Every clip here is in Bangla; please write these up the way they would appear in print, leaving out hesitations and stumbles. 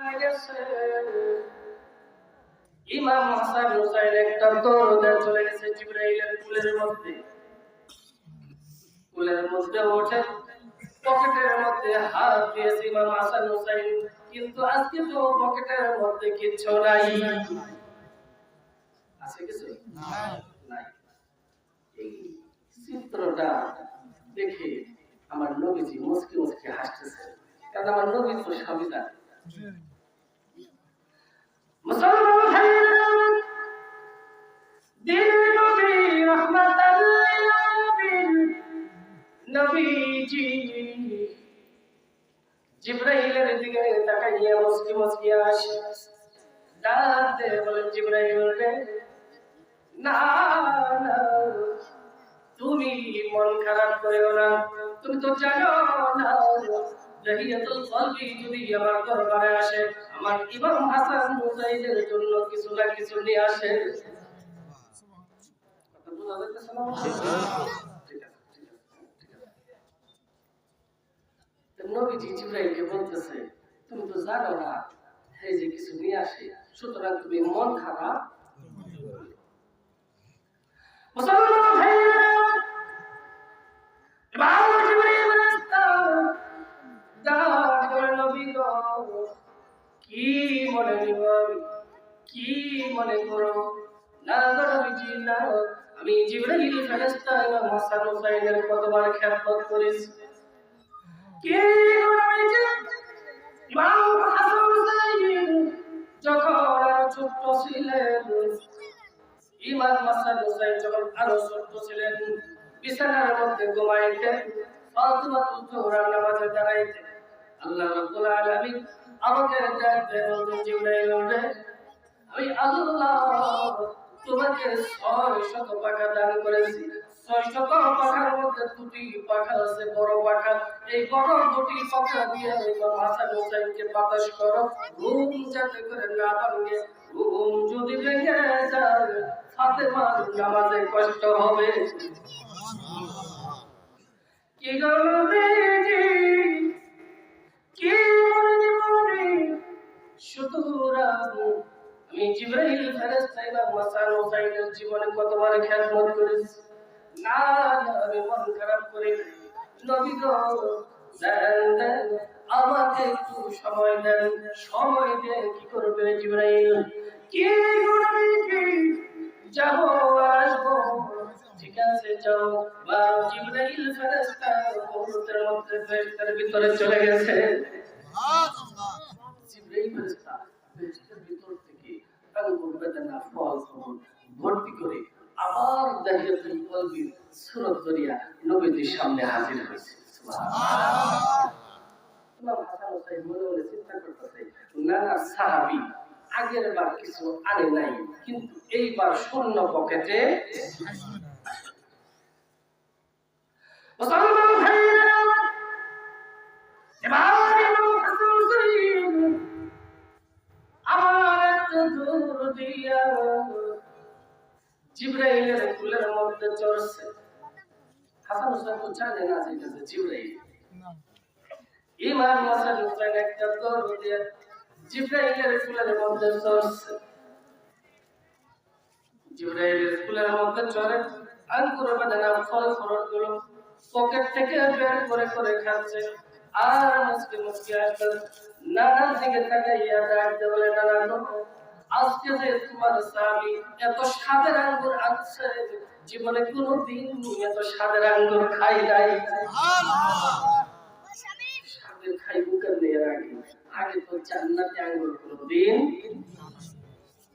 চলে গেছে। ইমাম হাসান হুসাইন একটা দৌড়ে চলে গেছে জিবরাইলের কুলের মধ্যে। কুলের মধ্যে ওঠে, পকেটের মধ্যে হাত দিয়েছে ইমাম হাসান হুসাইন, কিন্তু আজকে তো পকেটের মধ্যে কিচ্ছু নাই। আছে কিছু? নাই। এই চিত্রটা দেখে আমার নবীজি মুস্কি মুস্কি হাসতেছে, কারণ আমার নবী তো সবই জানে। মুসলমান ভাইরা, দিনের নবী রাহমাতাল লিল আলামিন নবীজি জিবরাইলের দিকে তাকাইয়া মুস্কি মুস্কি হাসে, ডাক দিয়ে বলেন, জিবরাইল রে, না না, তুমি মন খারাপ করিও না। তুমি তো জানো না, জাহিয়াতুল কলবি যদি আমার দরবারে আসে, আমার ইমাম হাসান হুসাইনের জন্য কিছু না কিছু নিয়ে আসে। কথা বুঝা যাচ্ছে না? ঠিক আছে, ঠিক আছে, ঠিক আছে। নবীজি জিবরাইলকে বলতেছে, তুমি তো জানো না এই যে কিছু নিয়ে আসে, সুতরাং তুমি মন খারাপ। মুসলমান ভাইরা, ইমাম জিবরাইল নবী গো, কি মনে নিব, কি মনে করো? না গো নবীজি না, আমি জিবরাইল ফেরেশতা ইমাম হাসান হুসাইনের কতবার খেদমত করেছি। কি গো নবীজি, ইমাম হাসান হুসাইন যখন আরো ছোট ছিলেন, ইমাম হাসান হুসাইন যখন আরো ছোট ছিলেন, বিছানার মধ্যে ঘুমাইতেন, ফাতিমাতুল জোহরা নামাজে দাঁড়াইতেন, আল্লাহ রাব্বুল আলামিন আমাকে ডাকতে বলতেন, জিবরাইল রে, আমি আল্লাহ তোমাকে 600 পাখা দান করেছি। 600 পাখার মধ্যে 2টি পাখা আছে বড় পাখা। এই বড় 2টি পাখা দিয়ে ইমাম হাসান হুসাইনকে বাতাস করো, ঘুম যাতে করে না ভাঙে। ঘুম যদি ভেঙে যায়, ফাতেমার নামাজে কষ্ট হবে। কি করবে কি মনে সুতরাং আমি জিবরাইল ফেরেশতা ইমাম হাসান হুসাইনের জীবনে কতবার খেদমত করেছি। না আমি মন খারাপ করি নবী গো, দেন আমাকে একটু সময় দেন। সময় দিয়ে কি করবে জিবরাইল? কি করবে? যাবো আসবো, ঠিক আছে যাও। বা জিবরাইল ফেরেশতা মুহূর্তের মধ্যে ফেরেশতার ভিতরে চলে গেছে। সুবহানাল্লাহ। জিবরাইল ফেরেশতা ফেরেশতার ভিতর থেকে আঙ্গুর বেদানা ফল ফল ভর্তি করে আবার জাহিয়াতুল কলবির সূরত ধরিয়া নবীজির সামনে হাজির হয়েছে। সুবহানাল্লাহ। ইমাম হাসান হুসাইন মনে মনে চিন্তা করতেছে, না সাহাবী আগের বার কিছু আনে নাই, কিন্তু এইবার শূন্য পকেটে। মুসলমান ভাইরা, এবার ইমাম হাসান হুসাইন আমার এত দূর দিয়া জিবরাইলের কুলের মধ্যে চড়ছে। হাসান হুসাইন তো জানে না যে এটা জিবরাইল। ইমাম হাসান হুসাইন একটা দৌড় দিয়ে জিবরাইলের কুলের মধ্যে চড়ছে। জিবরাইলের কুলের মধ্যে চড়ে আঙ্গুর বেদানা ফল ফরত গুলো পকেট থেকে বের করে করে খাচ্ছে, আর মুসকি মুসকি আসছে। নানার দিকে তাকাইয়া ডাকতে বলে, নানা গো, আজকে যে তোমার স্বামী এত স্বাদের আঙ্গুর আনছে, জীবনে কোনোদিন এত স্বাদের আঙ্গুর খাই নাই। স্বাদের খাইবো কেমনে? এর আগে আগে তো জান্নাতে আঙ্গুর কোনোদিন,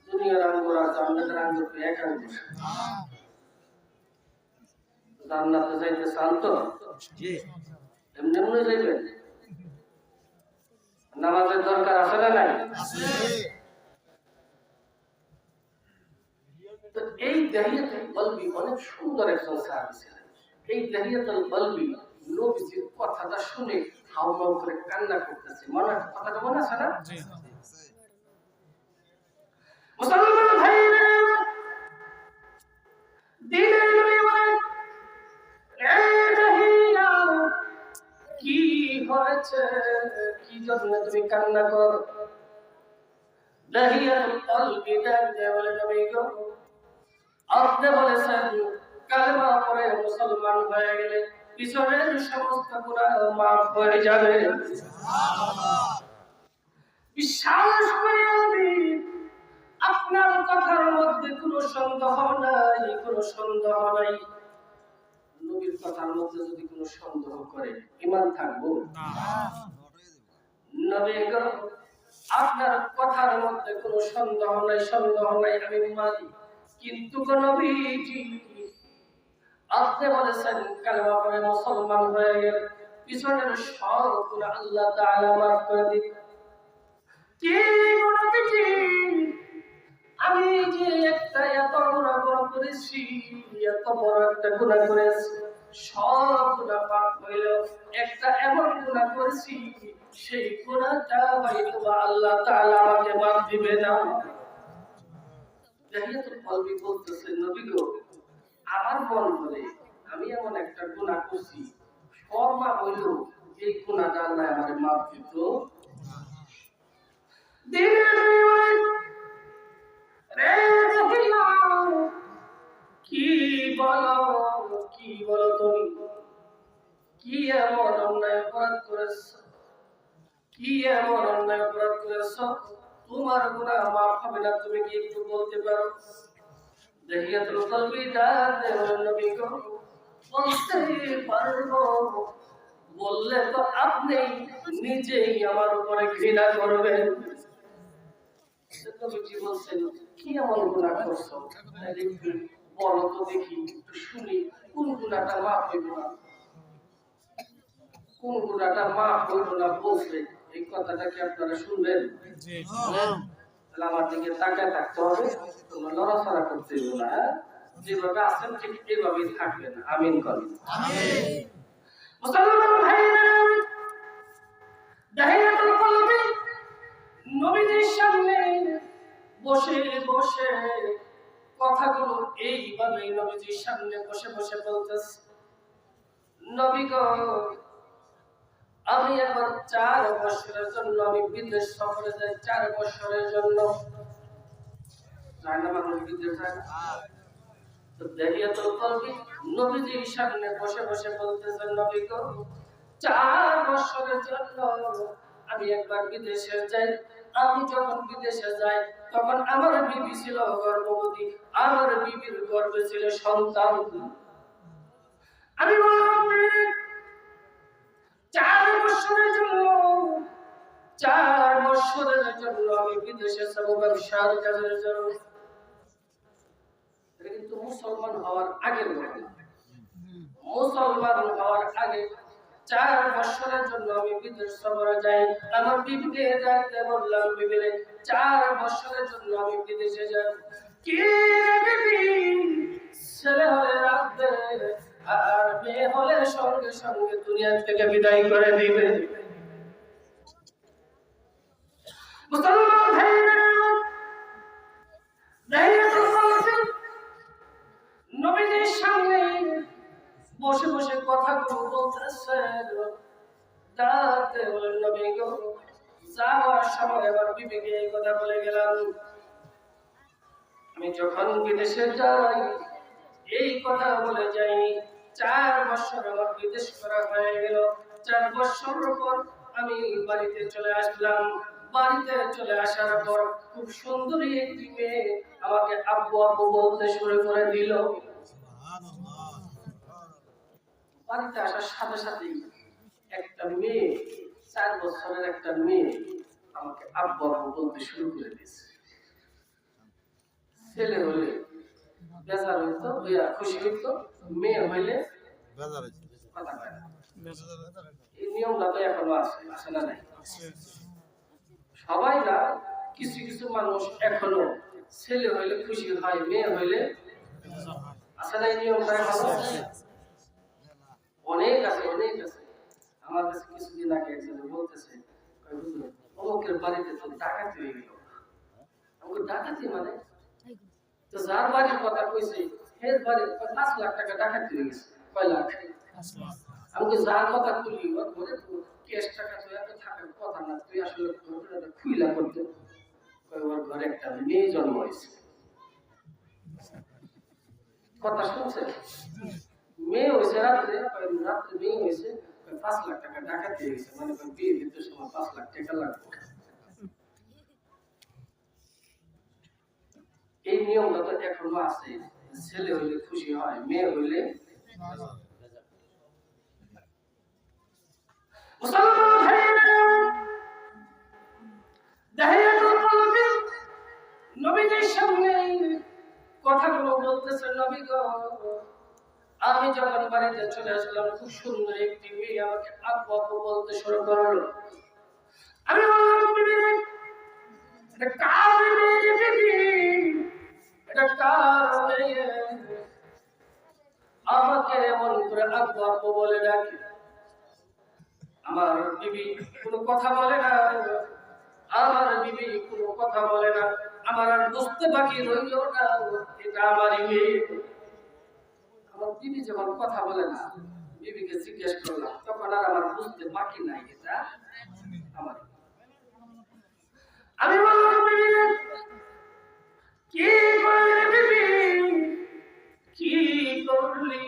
দুনিয়ার আঙ্গুর আর জান্নাতের আঙ্গুর তো এক আঙ্গুর। জান্নাতে যাইতে চান তো এমনি এমনি যাইবেন? নামাজের দরকার আছে না নাই? তো এই দাহিয়াতুল কলবি অনেক সুন্দর একজন সাহাবী ছিলেন। এই দাহিয়াতুল কলবি নবীজির কথাটা শুনে হাওমাও করে কান্না করতেছে। কথাটা মনে আছে না? মুসলমান ভাইরা, দিনের নবী বলেন, কি হয়েছে, কি জন্য তুমি কান্না করো? দাহিয়াতুল কলবি ডাকতে বলে নবী গো আপনি বলেছেন কালেমা পড়ে মুসলমান হয়ে গেলে পিছনের সমস্ত গুনাহ মাফ হয়ে যাবে। বিশ্বাস করে আমি আপনার কথার মধ্যে কোনো সন্দেহ নাই, কোনো সন্দেহ নাই। নবীর কথার মধ্যে যদি কোনো সন্দেহ করে ঈমান থাকবো না। নবী গো আপনার কথার মধ্যে কোনো সন্দেহ নাই, সন্দেহ নাই, আমি মানি। কিন্তু গো নবীজি আপনি বলেছেন কালেমা পড়ে মুসলমান হয়ে গেলে পিছনের সব গুনাহ আল্লাহ তাআলা মাফ করে দিবেন। কি গো নবীজি আমি যে একটা এত বড় গুনাহ করেছি, এত বড় একটা গুনাহ করেছি, সব গুনাহ মাফ হইল, একটা এমন গুনাহ করেছি সেই গুনাহটা হয়তো আল্লাহ তাআলা আমাকে মাফ দিবে না। দাহিয়াতুল কলবি বলতেছে নবী গো আমার মন বলে আমি এমন একটা গুনাহ করছি সব মাফ হইল, এই গুনাহটা আল্লাহ আমাকে মাফ দিত কি বলো, কি বলো তুমি, কি এমন অন্যায় অপরাধ করেছো, কি এমন অন্যায় অপরাধ করেছো তোমার গুনাহ মাফ হবে না, তুমি কি একটু বলতে পারো? দাহিয়াতুল কলবি ডাকতে বলে নবী গো বলতে পারবো, বললে তো আপনি নিজেই আমার উপরে ঘৃণা করবেন। নবীজি বলছেন কি এমন গুনাহ করছো একটু বলো তো দেখি, একটু শুনি কোন গুনাহটা মাফ হইল না, কোন গুনাহটা মাফ হইল না বলছে, এই কথাটা কি আপনারা শুনবেন? জি তাহলে আমার দিকে তাকায় থাকতে হবে, তোমরা লড়াচড়া করতে হবে না, যেভাবে আছেন ঠিক এইভাবেই থাকবেন। আমিন করেন। আমিন। মুসলমান ভাইরা দাহিয়াতুল কলবি নবীজির সামনে বসে বসে কথাগুলো এইভাবে নবীজির সামনে বসে বসে বলতেছে নবী গো আমি এখন 4 বছরের জন্য আমি বিদেশ সফরে যাই, 4 বছরের জন্য জানা মানুষ বিদেশ যায় তো দাহিয়াতুল কলবি নবীজির সামনে বসে বসে বলতেছেন নবী গো 4 বছরের জন্য আমি একবার বিদেশে যাই। আমি যখন বিদেশে যাই তখন আমার বিবি ছিল গর্ভবতী, আমার বিবির গর্ভে ছিল সন্তান। আমি বললাম 4 বছরের জন্য, 4 বছরের জন্য আমি বিদেশে যাব ব্যবসার কাজের জন্য। এটা কিন্তু মুসলমান হওয়ার আগের ঘটনা। মুসলমান হওয়ার আগে 4 বছরের জন্য আমি বিদেশ সফরে যাই। আমার বিবিকে ডাকতে বললাম বিবিরে 4 বছরের জন্য আমি বিদেশে যাই। কি বিবি ছেলে হলে রাখবে আর মেয়ে হলে সঙ্গে সঙ্গে দুনিয়া থেকে বিদায় করে দিবে। মুসলমান ভাইরা দাহিয়াতুল কলবি নবীজির সামনে বসে বসে কথাগুলো বলতেছে ডাকতে বলেন নবী গো যাওয়ার সময় আবার বিবিকে এই কথা বলে গেলাম আমি যখন বিদেশে যাই এই কথা বলে যাই। 4 বছর আমার বিদেশ করা হয়ে গেল, 4 বছর পর আমি বাড়িতে চলে আসলাম। বাড়িতে চলে আসার পর খুব সুন্দরী একটি মেয়ে আমাকে আব্বু আব্বু বলতে শুরু করে দিল। বাড়িতে আসার সাথে সাথেই একটা মেয়ে 4 বছরের একটা মেয়ে আমাকে আব্বু আব্বু বলতে শুরু করে দিয়েছে। ছেলে হলে বেজার হইতো, খুশি হইতো, মেয়ে হইলে কথা কয় না। এই নিয়মটা তো এখনো আছে, আছে না নাই? সবাই না, কিছু কিছু মানুষ এখনো ছেলে হইলে খুশি হয়, মেয়ে হইলে আছে না? এই নিয়মটা এখনো অনেক আছে, অনেক আছে। আমার কাছে কিছুদিন আগে একজন বলতেছে অমুকের বাড়িতে তো ডাকাতি হয়ে গেল। আমাকে ডাকাতি মানে তো যার বাড়ির কথা কইছে এর বাড়ির 5 লাখ টাকা ডাকাতি হয়ে গেছে। কয় লাখ? 5 লাখ। আমাকে যার কথা কইলি ওর ঘরে তো ক্যাশ টাকা তো এত থাকার কথা না, তুই আসলে ঘটনাটা খুইলা করতে ওর ঘরে একটা মেয়ে জন্ম হয়েছে। কথা শুনছে? মেয়ে হয়েছে রাত্রে, রাত্রে মেয়ে হয়েছে, 5 লাখ টাকা ডাকাতি হয়েছে, মানে বিয়ে দিতে সময় 5 লাখ টাকা লাগবে। এই নিয়মটা তো এখনো আছে। ছেলে হইলে খুশি হয়, মেয়ে হইলে নবীজির সামনে কথাগুলো বলতেছে, নবী গো, আমি যখন বাড়িতে চলে আসলাম, খুব সুন্দর একটি মেয়ে আমাকে আব্বু আব্বু বলতে শুরু করলো। আমি বললাম, বিবি, এটা কার মেয়ে বিবি? এটা কার মেয়ে? আমাকে এমন করে আব্বু আব্বু বলে ডাকে। আমার বিবি কোনো কথা বলে না, আমার বিবি কোনো কথা বলে না। আমার আর বুঝতে বাকি রইল না, এটা আমারই মেয়ে। আমার বিবি যখন কথা বলে না, বিবিকে জিজ্ঞেস করলাম, তখন আর আমার বুঝতে বাকি নাই, এটা আমার। আমি বললাম, বিবি কি করলি? বিবি কি করলি?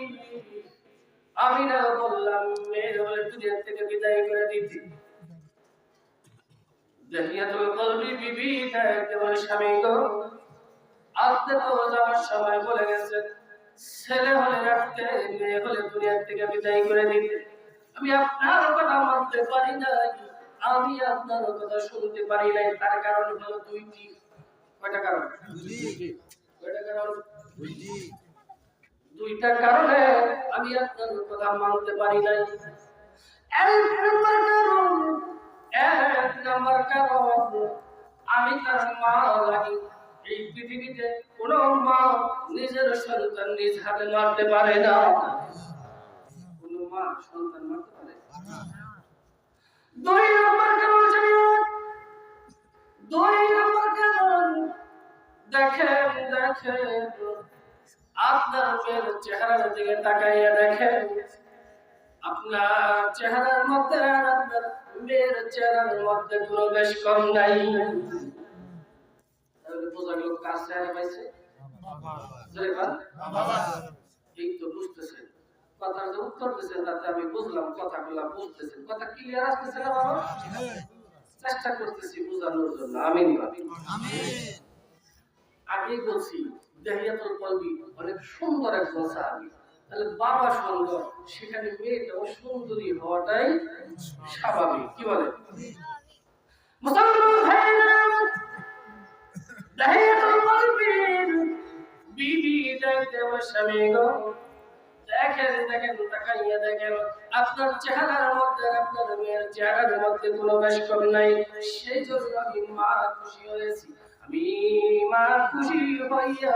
আমি না বললাম মেয়ের হলে দুনিয়া থেকে বিদায় করে দিতে। দেহিয়াতুল কলবি বিবি দেখতে বলে, স্বামী গো, আপনি তো যাওয়ার সময় বলে গেছেন ছেলে হলে রাখতে, মেয়ে হলে দুনিয়া থেকে বিদায় করে দিতে। আমি আপনার কথা মানতে পারি নাই, আমি আপনার কথা শুনতে পারি নাই। তার কারণ হলো দুইটি। কয়টা কারণ? কয়টা কারণ? দুইটা কারণে আমি আপনার কথা মানতে পারি নাই। এক নম্বর কারণ, আমি তার মা লাগি। এই পৃথিবীতে কোন মা নিজের সন্তান নিজ হাতে মারতে পারে না। কোন মা সন্তান মারতে পারে না। দুই নম্বর কারণ, দেখেন আপনার মেয়ের চেহারার দিকে তাকাইয়া দেখেন, আপনার চেহারার মধ্যে আর আপনার মেয়ের চেহারার মধ্যে কোনো বেশ কম নাই। তাহলে বোঝা গেল কার চেহারা পাইছে? এই তো বুঝতেছেন, কথার যে উত্তর দিচ্ছেন তাতে আমি বুঝলাম, কথাগুলা বুঝতেছেন, কথা ক্লিয়ার আসতেছে না বাবা? চেষ্টা করতেছি বোঝানোর জন্য। আমিন আমিন। আগেই বলছি দেহিয়াতুল কলবি অনেক সুন্দর একজন সাহাবী। তাহলে বাবা সুন্দর, সেখানে মেয়েটাও সুন্দরী হওয়াটাই স্বাভাবিক। কি বলে মুসলমান ভাইরা? দেহিয়াতুল কলবির বিবি দেখতে ওই স্বামী গো, দেখেন তাকাইয়া দেখেন, আপনার চেহারার মধ্যে আপনার মেয়ের চেহারার মধ্যে কোনো বেশ কম নাই। সেই জন্য আমি মা খুশি হয়েছি। আমি মা খুশি হইয়া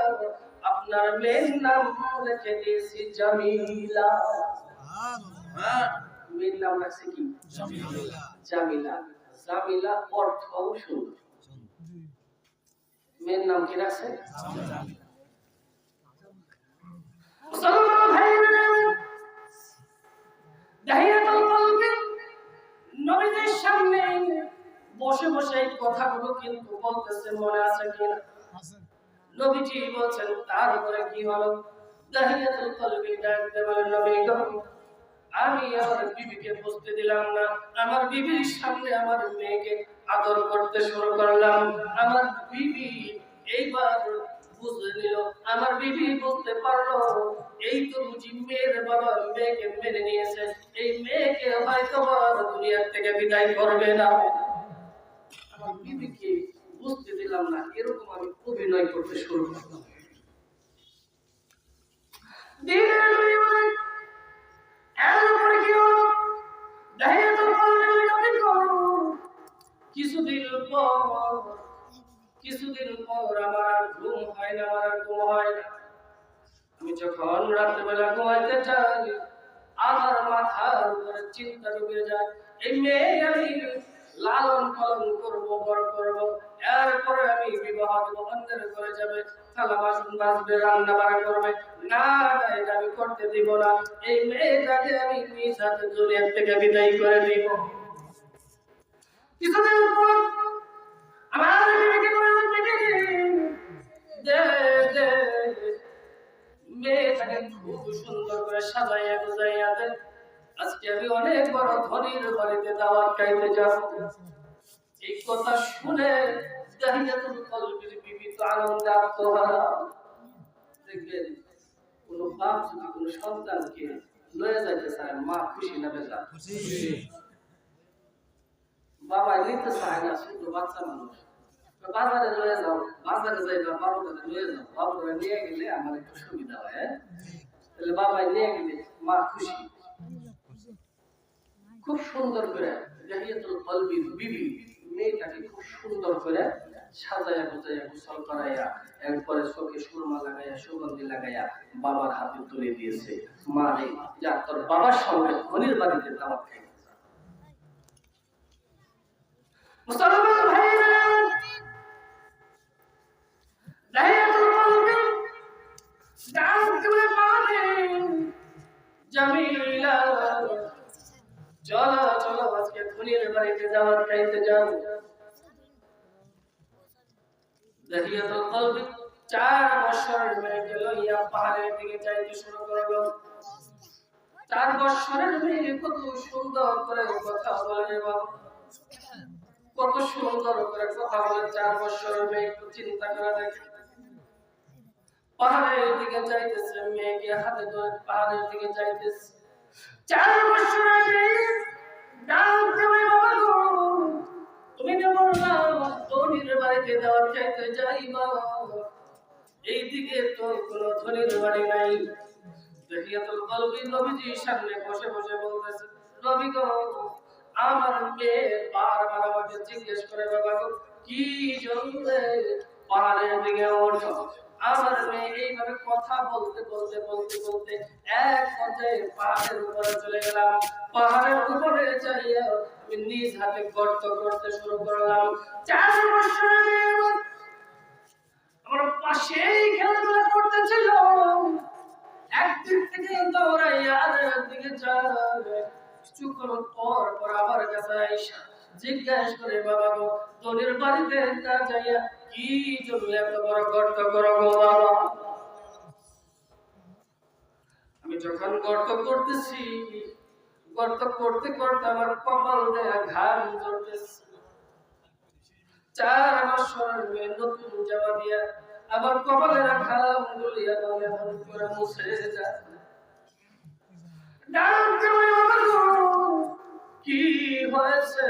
আপনার মেয়ের নাম রেখে দিয়েছি জামিলা। মেয়ের নাম রাখছি কি? জামিলা। জামিলা অর্থও সুন্দর। মেয়ের নাম কি রাখছে? মুসলমান ভাইরা, দাহিয়াতুল কলবি নবীজির সামনে বসে বসে এই কথাগুলো কিন্তু বলতেছেন, মনে আছে কিনা? নবীজি বলছেন, তারপরে কি হলো? দাহিয়াতুল কলবি ডাকতে বলেন, নবী গো, আমি আমার বিবিকে বুঝতে দিলাম না। আমার বিবির সামনে আমার মেয়েকে আদর করতে শুরু করলাম। আমার বিবি এইবার বুঝে নিল, আমার বিবি বুঝতে পারলো, এই তো বুঝি মেয়ের বাবা মেয়েকে মেনে নিয়েছে, এই মেয়েকে হয়তো দুনিয়ার থেকে বিদায় করবে না। আমার বিবিকে বুঝতে দিলাম না, এরকম আমি অভিনয় করতে শুরু করলাম। কিছুদিন পর আমার ঘুম হয় না, আমি যখন রাত্রেবেলা ঘুমাইতে চাই, আমার মাথার উপরে চিন্তা ঢুকে যায়, এই মেয়ে আমি লালন পালন করবো, বড় করবো, এরপরে আমি বিবাহ দেব, অন্যের ঘরে যাবে, থালা বাসন মাজবে, রান্না বাড়া করবে, না এটা আমি করতে দিব না। এই মেয়েটাকে আমি নিজ হাতে দুনিয়া থেকে বিদায় করে দিব। কিছুদিন পর আমার বিবিকে বললাম, খুব সুন্দর করে সাজাইয়া গুজাইয়া দেন। আজকে আমি অনেক বড় ধনীর বাড়িতে দাওয়াত খাইতে যাব। এই কথা শুনে দাহিয়াতুল কলবির বিবি তো আনন্দে আত্মহারা। দেখবেন কোন বাপ যদি কোন সন্তানকে লয়ে যাইতে চায়, মা খুশি না বেজার? বাবা নিতে চায় না, শুধু বাচ্চা মানুষ। বাজারে লয়ে যাও, বাজারে যাইবা, বাবুটাকে লয়ে যাও, বাবুরা নিয়ে গেলে আমার একটু সুবিধা হয়। তাহলে বাবাই নিয়ে গেলে মা খুশি। খুব সুন্দর করে দাহিয়াতুল কলবির বিবি মেয়েটাকে খুব সুন্দর করে সাজাইয়া গুজাইয়া গোসল করাইয়া এরপরে চোখে সুরমা লাগাইয়া সুগন্ধি লাগাইয়া বাবার হাতে তুলে দিয়েছে। মা রে, যা তোর বাবার সঙ্গে ধনির বাড়িতে দাওয়াত খাই। মুসলমান ভাইরা, দাহিয়াতুল কলবির ডাক দিয়ে বলে, জামিলা চলো চলো আজকে ধনির বাড়িতে দাওয়াত খাইতে যাব। দাহিয়াতুল কলবি 4 বছরের মেয়েকে লইয়া পাহাড়ের দিকে যাইতে শুরু করলো। 4 বছরের মেয়ে কত সুন্দর করে কথা বলে বাবা, কত সুন্দর করে কথা বলে 4 বছরের মেয়ে। একটু চিন্তা করে দেখে, পাহাড়ের দিকে যাইতেছে, মেয়েকে হাতে ধরে পাহাড়ের দিকে যাইতেছে। 4 বছরের মেয়ে ডাক দেবে, বাবা গো তুমি যে বললা ধনির বাড়িতে দাওয়াত খাইতে যাইবা, এইদিকে তো কোনো ধনির বাড়ি নাই। দাহিয়াতুল কলবি নবীজির সামনে বসে বসে বলতেছে, নবী গো আমার মেয়ে বারবার আমাকে জিজ্ঞেস করে, বাবা গো কি জন্য পাহাড়ের দিকে ওঠো? আমার মেয়ে এইভাবে কথা বলতে বলতে বলতে বলতে এক পর্যায়ে পাহাড়ের উপরে চলে গেলাম। পাহাড়ের উপরে যাইয়া আমি নিজ হাতে গর্ত করতে শুরু করলাম। 4 বছরের মেয়ে আমার পাশেই খেলাধুলা করতেছিল। একদিক থেকে দৌড়াইয়া আরেক দিকে যায়, কিছুক্ষণ পর পর আবার কাছে আইসা জিজ্ঞেস করে, বাবা গো ধনির বাড়িতে না যাইয়া কি জন্য এত বড় গর্ত করো গো বাবা? আমি যখন গর্ত করতেছি, গর্ত করতে করতে আমার কপাল দেয়া ঘাম ঝরতেছে। 4 বছরের মেয়ে নতুন জামা দিয়া আমার কপালে রাখা ঘামগুলি এমন করে মুছে যায়। কি হয়েছে,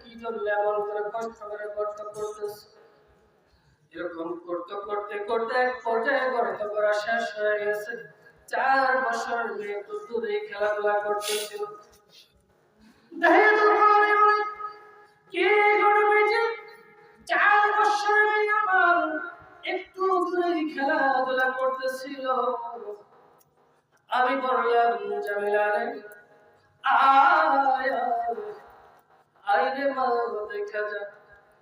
কি জন্য এমন করে কষ্ট করে গর্ত করতেছে? এরকম করতে করতে করতে এক পর্যায়ে গর্ত করা শেষ হয়ে গেছে। 4 বছরের মেয়ে তো দূরে খেলাধুলা করতেছিল। দাহিয়াতুল কলবি বলে, কি করবে যে 4 বছরের মেয়ে আমার একটু দূরে খেলাধুলা করতেছিল। আমি বললাম, জামিলা রে আয় আইরে মা, দেখা যা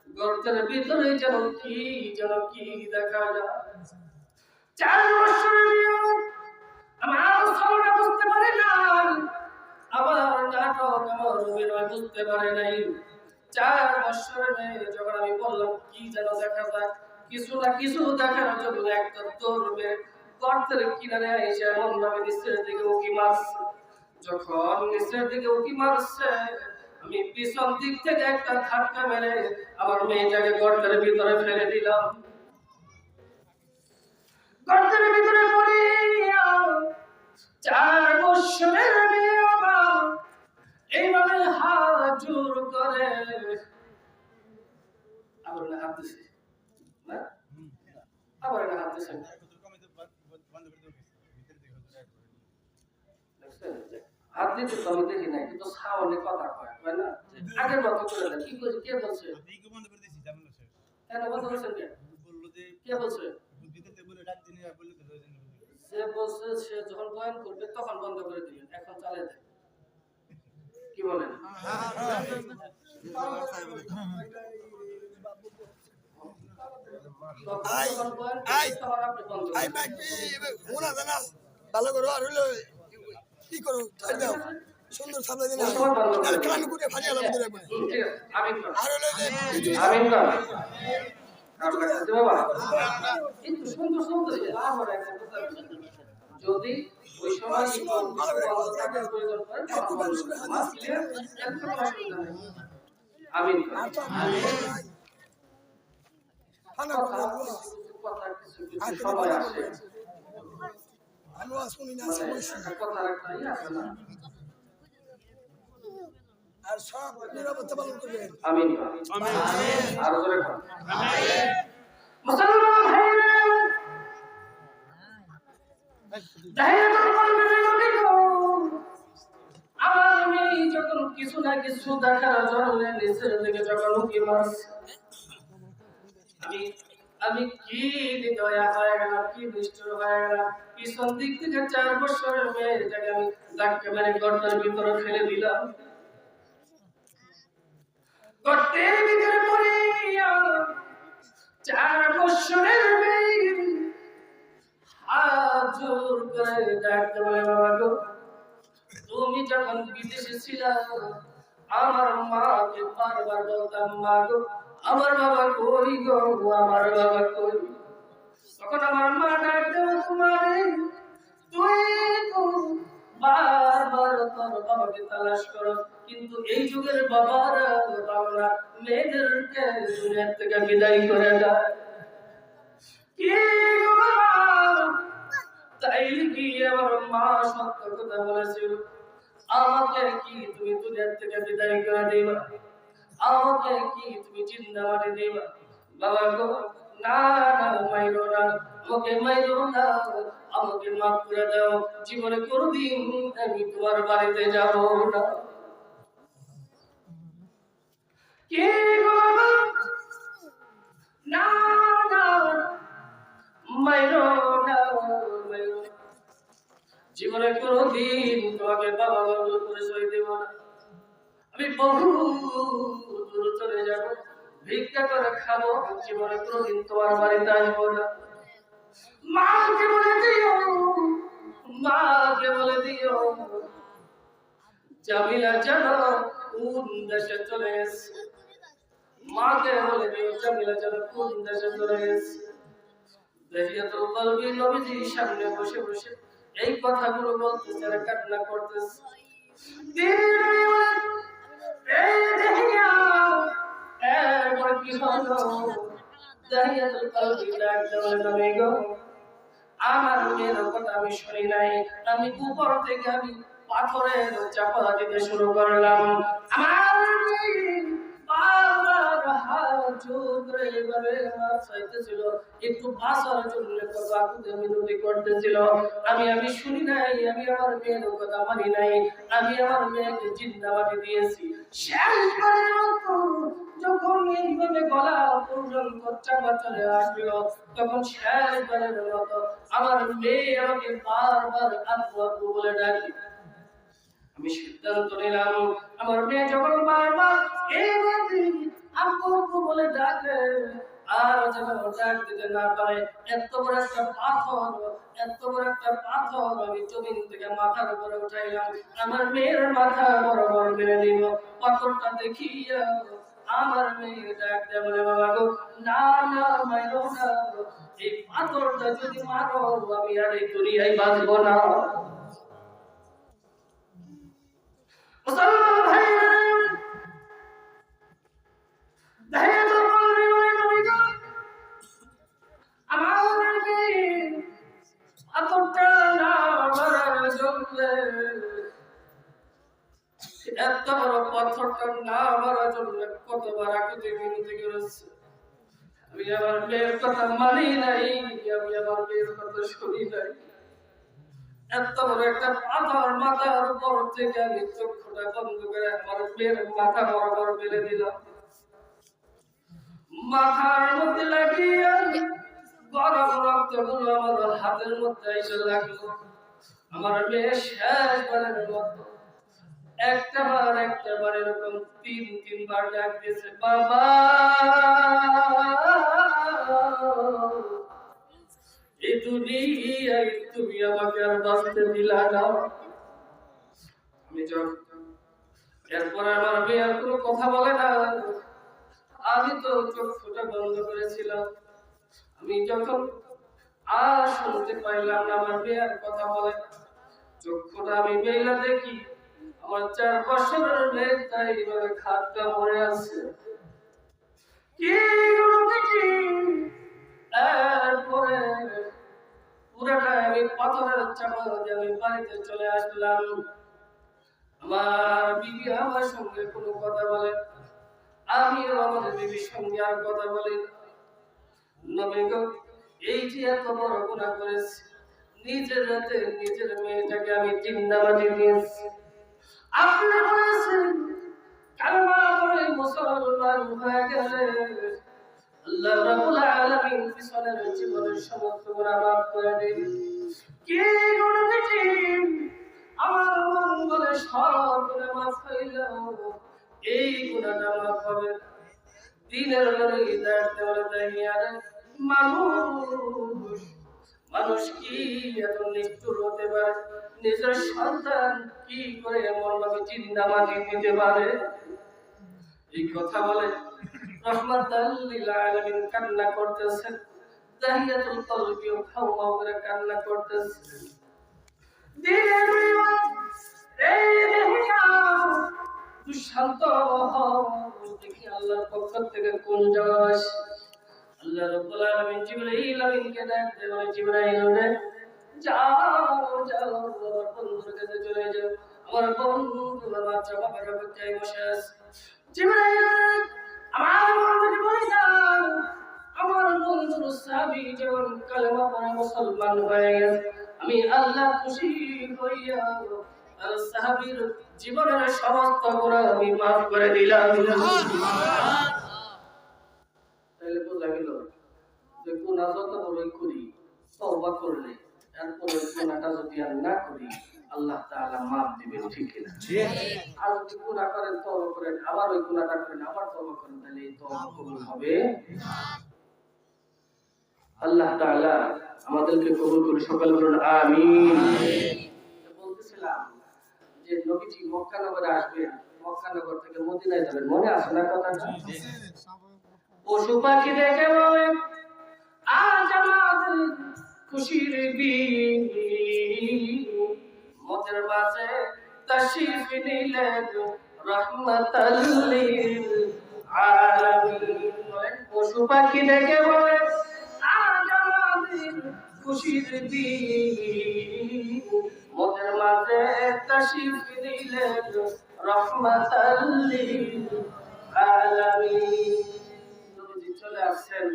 গর্তের ভিতরে যেন কি দেখা যায়। 4 বছরের মেয়ে আমার সবটা বুঝতে পারে না, আমার নাটক আমার অভিনয় বুঝতে পারে নাই। 4 বছরের মেয়ে যখন আমি বললাম কি যেন দেখা যায়, কিছু না কিছু দেখার জন্য একটা দৌড়বে গর্তের কিনারে এসে এমন ভাবে নিচের দিকে উকি মারছে। যখন নিচের দিকে উকি মারছে, আমি পিছন দিক থেকে একটা ধাক্কা মেরে আমার মেয়েটাকে গর্তের ভিতরে ফেলে দিলাম। গর্তের ভিতরে পড়িয়া 4 বছরের মেয়ে আমার এইভাবে হাত জোর করে আবার হাত দিছে না, আবার হাত দিছে। হাত দিতে তো আমি দেখি নাই, কিন্তু সামনে কথা কয় না, আগের মতো করে দেয়। কি বলছে, কে বলছে? কেন বন্ধ করছেন? কে বলছে? সে বলছে সে যখন বয়ান করবে তখন বন্ধ করে দিবেন, এখন চালিয়ে দেন। কি বলেন? ভালো করো আর হইলো কি করো সুন্দর সামনে দিন কান কুটে ফাটিয়ে আলাম দিলে আর হইলো আমিন না বাবা কিন্তু সুন্দর সুন্দর আমার একটা কথা যদি ওই সময় টাকার প্রয়োজন পড়ে আমিন। কথা কিছু কিছু সময় আসে কথা একটাই আসে না। আর সব নিরাপত্তা পালন করবেন। আমিন। আরো জোরে বলুন। মুসলমান ভাইরা, আমি যখন কিছু না কিছু দেখার জন্য নিচের দিকে যখন উঁকি মারছি, আমি কি দয়া হয়ে গেলাম, কি নিষ্ঠুর হয়ে গেলাম। পিছন দিক থেকে 4 বছরের মেয়েটাকে আমি ধাক্কা মেরে গর্তের ভিতরে ফেলে দিলাম। গর্তের ভিতরে পড়িয়া 4 বছরের মেয়ে হাত জোর করে ডাকতে বলে, বাবা গো, তুমি যখন বিদেশে ছিলা আমার মাকে বারবার বলতাম, মা গো আমার বাবা কই গো, আমার বাবা কই। তখন আমার মা ডাকতে বলতো, মারে তুই তো বারবার তোর বাবাকে তালাশ করো, কিন্তু এই যুগের বাবারা বাবারা মেয়েদেরকে দুনিয়া থেকে বিদায় করে দেয়। কি গো বাবা, তাইলে কি আমার মা সত্য কথা বলেছিল, আমাকে কি তুমি দুনিয়া থেকে বিদায় করে দিবা, আমাকে কি তুমি জিন্দা মাটি দিবা? বাবা গো, না না, মাইরো না, আমাকে মাইরো না, আমাকে মাফ করে দাও, জীবনে কোনোদিন আমি তোমার বাড়িতে যাব না। কে গো বাবা, না না, মাইরো না, মাইরো না, জীবনে কোনোদিন তোমাকে বাবা বাবা পরিচয় দেব না। আমি বহু দূর চলে যাব, ভিক্ষা করে খাবো, জীবনে কোনোদিন তোমার বাড়িতে আসবো না। মাকে বলে দিও, মাকে বলে দিও জামিলা যেন কোন দেশে চলে গেছে, মাকে বলে দিও জামিলা যেন কোন দেশে চলে গেছে। দেখিয়াতুল কলবি নবীজির সামনে বসে বসে এই কথাগুলো বলতেছে আর কান্না করতেছে। আমার মেয়ের কথা আমি শুনি নাই, আমি উপর থেকে আমি পাথরের চাপা দিতে শুরু করলাম। আমার বাবার হাত জোর করে এভাবে মাছ চাইতেছিল, একটু বাঁচার জন্য কত আকুতি মিনতি করতেছিল। আমি শুনি নাই, আমি আমার মেয়ের কথা মানি নাই, আমি আমার মেয়েকে জিন্দা মাটি দিয়েছি। শেষবারের মতো যখন এইভাবে গলা পর্যন্ত চাপা চলে আসলো, তখন শেষবারের মতো আমার মেয়ে আমাকে বারবার আব্বু আব্বু বলে ডাকে। আমি সিদ্ধান্ত নিলাম, আমার মেয়ে যখন বারবার এইভাবে আব্বু আব্বু বলে ডাকে আর যেন ডাক দিতে না পারে, এত বড় একটা পাথর আমি জমিন থেকে মাথার উপরে উঠাইলাম, আমার মেয়ের মাথা বরাবর মেরে দিল। পাথরটা দেখিয়া আমার মেয়ে ডাক দেয়, বলে, বাবা গো, না না, মাইরো না, এই পাথরটা যদি মারো আমি আর এই দুনিয়ায় বাঁচবো না। মুসলমান ভাইরা, দাহিয়াতুল কলবি নবী গো, আমার মেয়ে পাথরটা না মারার জন্য, এত বড় পাথরটা না মারার জন্য কতবার আকুতি মিনতি করেছে। আমি আমার মেয়ের কথা মানি নাই, আমি আমার মেয়ের কথা শুনি নাই। এত বড় একটা পাথর মাথার উপর থেকে আমি চক্ষুটা বন্ধ করে আমার মেয়ের মাথা বরাবর ফেলে দিলাম। মাথার মধ্যে লাগিয়ে গরম রক্তগুলো আমার হাতের মধ্যে এসে লাগলো। আমার মেয়ে শেষবারের মতো একটাবার এরকম 3-3 বার ডাক দিয়েছে, বাবা এই দুনিয়ায় তুমি আমাকে আর বাঁচতে দিলা না। আমি যখন এরপর আমার মেয়ে আর কোনো কথা বলে না, আমি তো চোখটা বন্ধ করেছিলাম। আমি যখন আর শুনতে পাইলাম না আমার মেয়ের কথা বলে। চক্ষুটা আমি মেলা দেখি, আমার 4 বছরের মেয়েটা এইভাবে খাটটা মরে আছে। কি দেখি, এরপরে পুরাটা আমি পাথরের চাপা দিয়ে আমি বাড়িতে চলে আসলাম। আমার বিবি আমার সঙ্গে কোনো কথা বলে, আমি আমার বিবির সঙ্গে আর কথা বলি না। নবী গো, এই যে এত বড় গুনাহ করেছি, নিজের রাতে নিজের মেয়েটাকে আমি জিন্দাবাজি দিয়েছি। আপনি বলেছেন কালেমা পড়ে মুসলমান হয়ে গেলে আল্লাহ রাব্বুল আলামিন পিছনের জীবনের সমস্ত গুনাহ মাফ করে দেন। কি গুনাহ দেখি, আমার মন বলে সব গুনাহ মাফ হইলেও এই গুনাহটা মাফ হবে না। দিনের বেলা হিদায়াত দেওয়ার দাহিয়ারে মানুষ মানুষ কি এত নিষ্ঠুর হতে পারে? নিজের সন্তান কি করে এমন ভাবে জিন্দাবাজি দিতে পারে? এই কথা বলে রহমাতাল লিল আলামিন কান্না করতেছেন। দাহিয়াতুল কলবিও খাওয়া করে কান্না করতেছেন। দিনের বেলা এই দেহিয়া দুঃশান্ত দেখি আল্লাহর পক্ষ থেকে কোন জবাব আসে। আল্লাহ রাব্বুল আলামিন জিবরাইল আমিনকে ডাকতে বলে, জিবরাইল রে যাও যাও আমার বন্ধুর কাছে চলে যাও। আমার বন্ধু আমার জবাব অপেক্ষায় বসে আছে। জিবরাইল আমার বন্ধুকে বলে যাও, আমার বন্ধুর সাহাবী যখন কালেমা পড়ে মুসলমান হয়ে গেছে, আমি আল্লাহ খুশি হইয়া আর সাহাবীর জীবনের সমস্ত গুনাহ আমি মাফ করে দিলাম। তাহলে বোঝা গেল যে গুনাহ যত বড়ই করি, তওবা করলে এরপরে গুনাহটা যদি আর না করি আল্লাহ তাআলা মাফ দিবেন, ঠিক না? আর যদি গুনাহ করেন, তওবা করেন, আবার ওই গুনাহটা করেন, আবার তওবা করেন, তাহলে এই তওবা কবুল হবে না। আল্লাহ তাআলা আমাদেরকে কবুল করে, সকলে বলুন আমিন। বলতেছিলাম যে নবীজি মক্কা নগরে আসবেন, মক্কা নগর থেকে মদিনায় যাবেন, মনে আছে না কথাটা? পশু পাখি দেখে বলে আজ আমাদের খুশির দিন, মদের মাঝে তাশরিফ নিলেন রাহমাতাল লিল আলামিন। পশু পাখি দেখে বলে আজ আমাদের খুশির দিন, মদের মাঝে তাশরিফ নিলেন রাহমাতাল লিল আলামিন। নবীজি চলে আসছেন,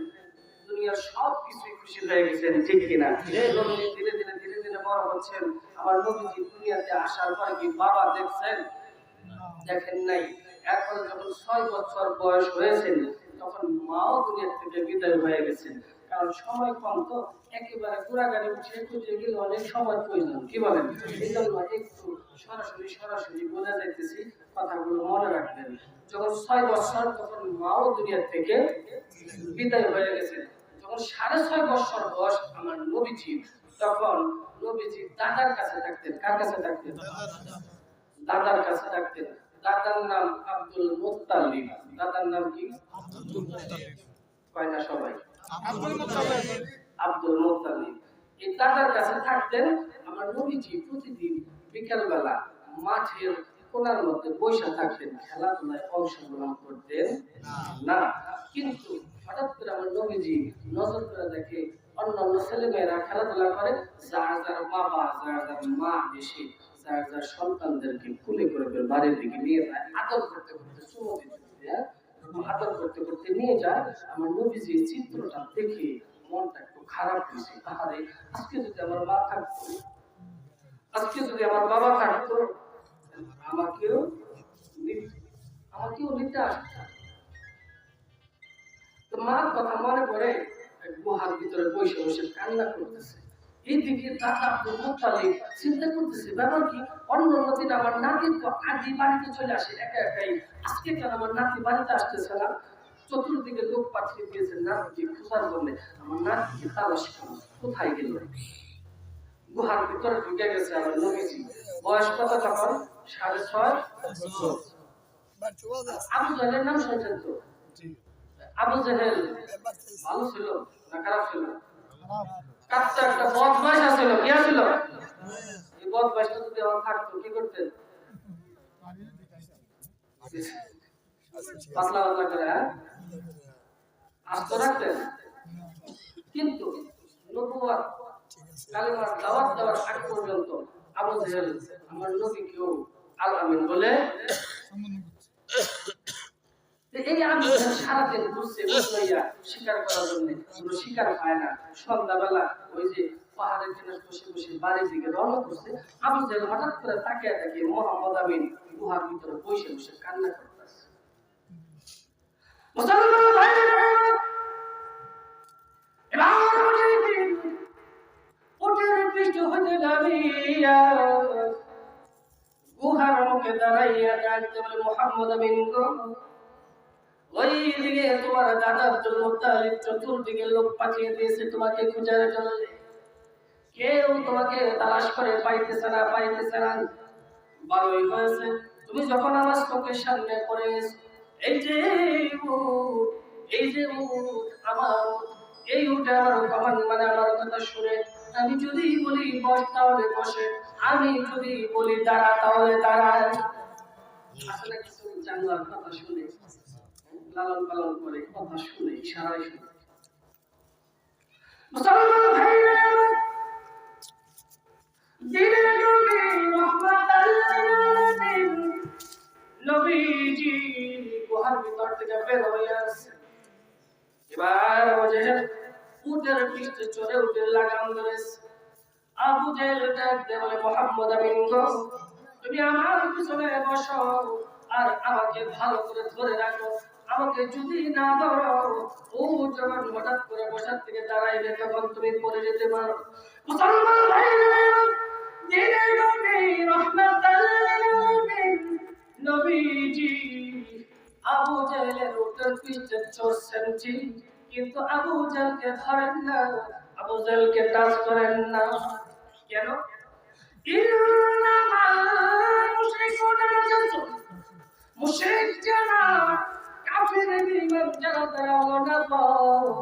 দুনিয়ার সব কিছুই খুশি হয়ে গেছেন, ঠিক কিনা? নবীজি ধীরে ধীরে ধীরে ধীরে বড় হচ্ছেন। আমার নবীজি দুনিয়াতে আসার পরে কি বাবা দেখছেন? দেখেন নাই। এরপরে যখন 6 বছর বয়স হয়েছে তখন মাও দুনিয়া থেকে বিদায় হয়ে গেছেন। কারণ সময় কম, তো একেবারে ঘোড়াগাড়ি উঠে খুঁজে গেলে অনেক সময় প্রয়োজন, কি বলেন? এই জন্য একটু সরাসরি বোঝা যাইতেছি, কথাগুলো মনে রাখবেন। যখন 6 বছর তখন মাও দুনিয়া থেকে বিদায় হয়ে গেছেন। যখন 6.5 বছর বয়স আমার নবীজি, তখন নবীজি দাদার কাছে থাকতেন। কার কাছে থাকতেন? দাদার কাছে থাকতেন। দাদার নাম আব্দুল মুত্তালিব। দাদার নাম কি? কয় না সবাই? Abdul Muttalib. এই দাদার কাছে থাকতেন। আমার নবীজি প্রতিদিন বিকেল বেলা মাঠের কোনার মধ্যে বসে থাকতেন, খেলাধুলায় অংশগ্রহণ করতেন না। কিন্তু হঠাৎ করে আমার নবীজি নজর করে দেখে অন্যান্য ছেলেমেয়েরা খেলাধুলা করে, যার যার বাবা, যার যার মা এসে যার যার সন্তানদেরকে কুলে করে বাড়ির দিকে নিয়ে যায়, আদর করতে করতে, চুমো দিতে আদর করতে করতে নিয়ে যায়। আমার নবীজি চিত্রটা দেখে মনটা একটু খারাপ হয়েছে। তাহলে আজকে যদি আমার মা থাকতো, আজকে যদি আমার বাবা থাকতো, আমাকেও নিতে আসতো। তো মার কথা মনে করে গুহার ভিতরে বসে বসে কান্না করতেছে। এইদিকে দাদা আব্দুল মুত্তালিব চিন্তা করতেছে, ব্যাপার কি? অন্য দিন আমার নাতি তো আগে বাড়িতে চলে আসে একা একাই, আজকে কেন আমার নাতি বাড়িতে আসতেছে না? চতুর্দিকে লোক পাঠিয়ে দিয়েছে নাতিকে খোঁজার জন্য। আমার নাতিকে তালাশ করো, কোথায় গেল? গুহার ভিতরে ঢুকে গেছে আমার নবীজি। বয়স কত তখন? 6.5 বছর। আবু জাহেলের নাম শুনছেন তো? আবু জাহেল ভালো ছিল না খারাপ ছিল? কাচ্চা একটা বদমাইশ আছিল, কি আছিল? এই বদমাইশটা যদি আমার থাকতো কি করতেন? পাতলা পাতলা করে আস্ত রাখতেন। কিন্তু নবুয়ত কালিমার দাওয়াত দেওয়ার আগ পর্যন্ত আবু জেহেল আমার নবীকেও আল আমিন বলে এই আবু জেহেল সারাদিন ঘুরছে উঠলাইয়া শিকার করার জন্য, কোনো শিকার পায় না। সন্ধ্যাবেলা ওই যে পাহাড়ের কিনারে বসে বসে বাড়ির দিকে রওনা করছে। আবু জেহেল হঠাৎ করে তাকিয়ে দেখে মোহাম্মদ আমিন গুহার ভিতরে বসে বসে কান্না করতেছে। মুসলমান ভাইরা, এবার উটের পিছু হতে দাঁড়িয়ে গুহার মুখে দাঁড়াইয়া ডাকতে বলে, মোহাম্মদ আমিন গো, ওই দিকে তোমার দাদা আব্দুল মুত্তালিব চতুর্দিকে লোক পাঠিয়ে দিয়েছে তোমাকে খুঁজার জন্য। কেউ তোমাকে তালাশ করে পাইতেছে না, পাইতেছে না। বারোই হয়েছে, তুমি যখন আমার চোখের সামনে পড়ে গেছো, এই যে আমার এই উঠে আমার কমান মানে আমার কথা শুনে, আমি যদি বলি বস তাহলে বসে, আমি যদি বলি দাঁড়া তাহলে দাঁড়ায়। আসলে কিছু জানলার কথা শুনে, লালন পালন করে, কথা শুনে, ইশারায় শুনে। মুসলমান ভাইরা, দিনের নবী রহমাতুল আলামিন নবীজি গুহার ভিতর থেকে বের হয়ে আসছে। এবার আবু জেহেল উটের পিঠে চড়ে উঠে লাগাম ধরেছে। আবু জেহেল ডাকতে বলে, মোহাম্মদ আমিন গো, তুমি আমার পিছনে বসো আর আমাকে ভালো করে ধরে রাখো। আমাকে যদি না ধরো, ও যখন হঠাৎ করে বসার থেকে দাঁড়াইবে তখন তুমি পড়ে যেতে পারো। মুসলমান ভাইরা, দিনের নবী রহমাতুল আলামিন নবীজি আবু জেহেলের উটের পিঠে চড়ছেন ঠিক, কিন্তু আবু জেহেলকে ধরেন না, আবু জেহেলকে টাচ করেন না। কেন? মুশরিক যারা, কাফের বেঈমান যারা, তারা হলো নাপাক।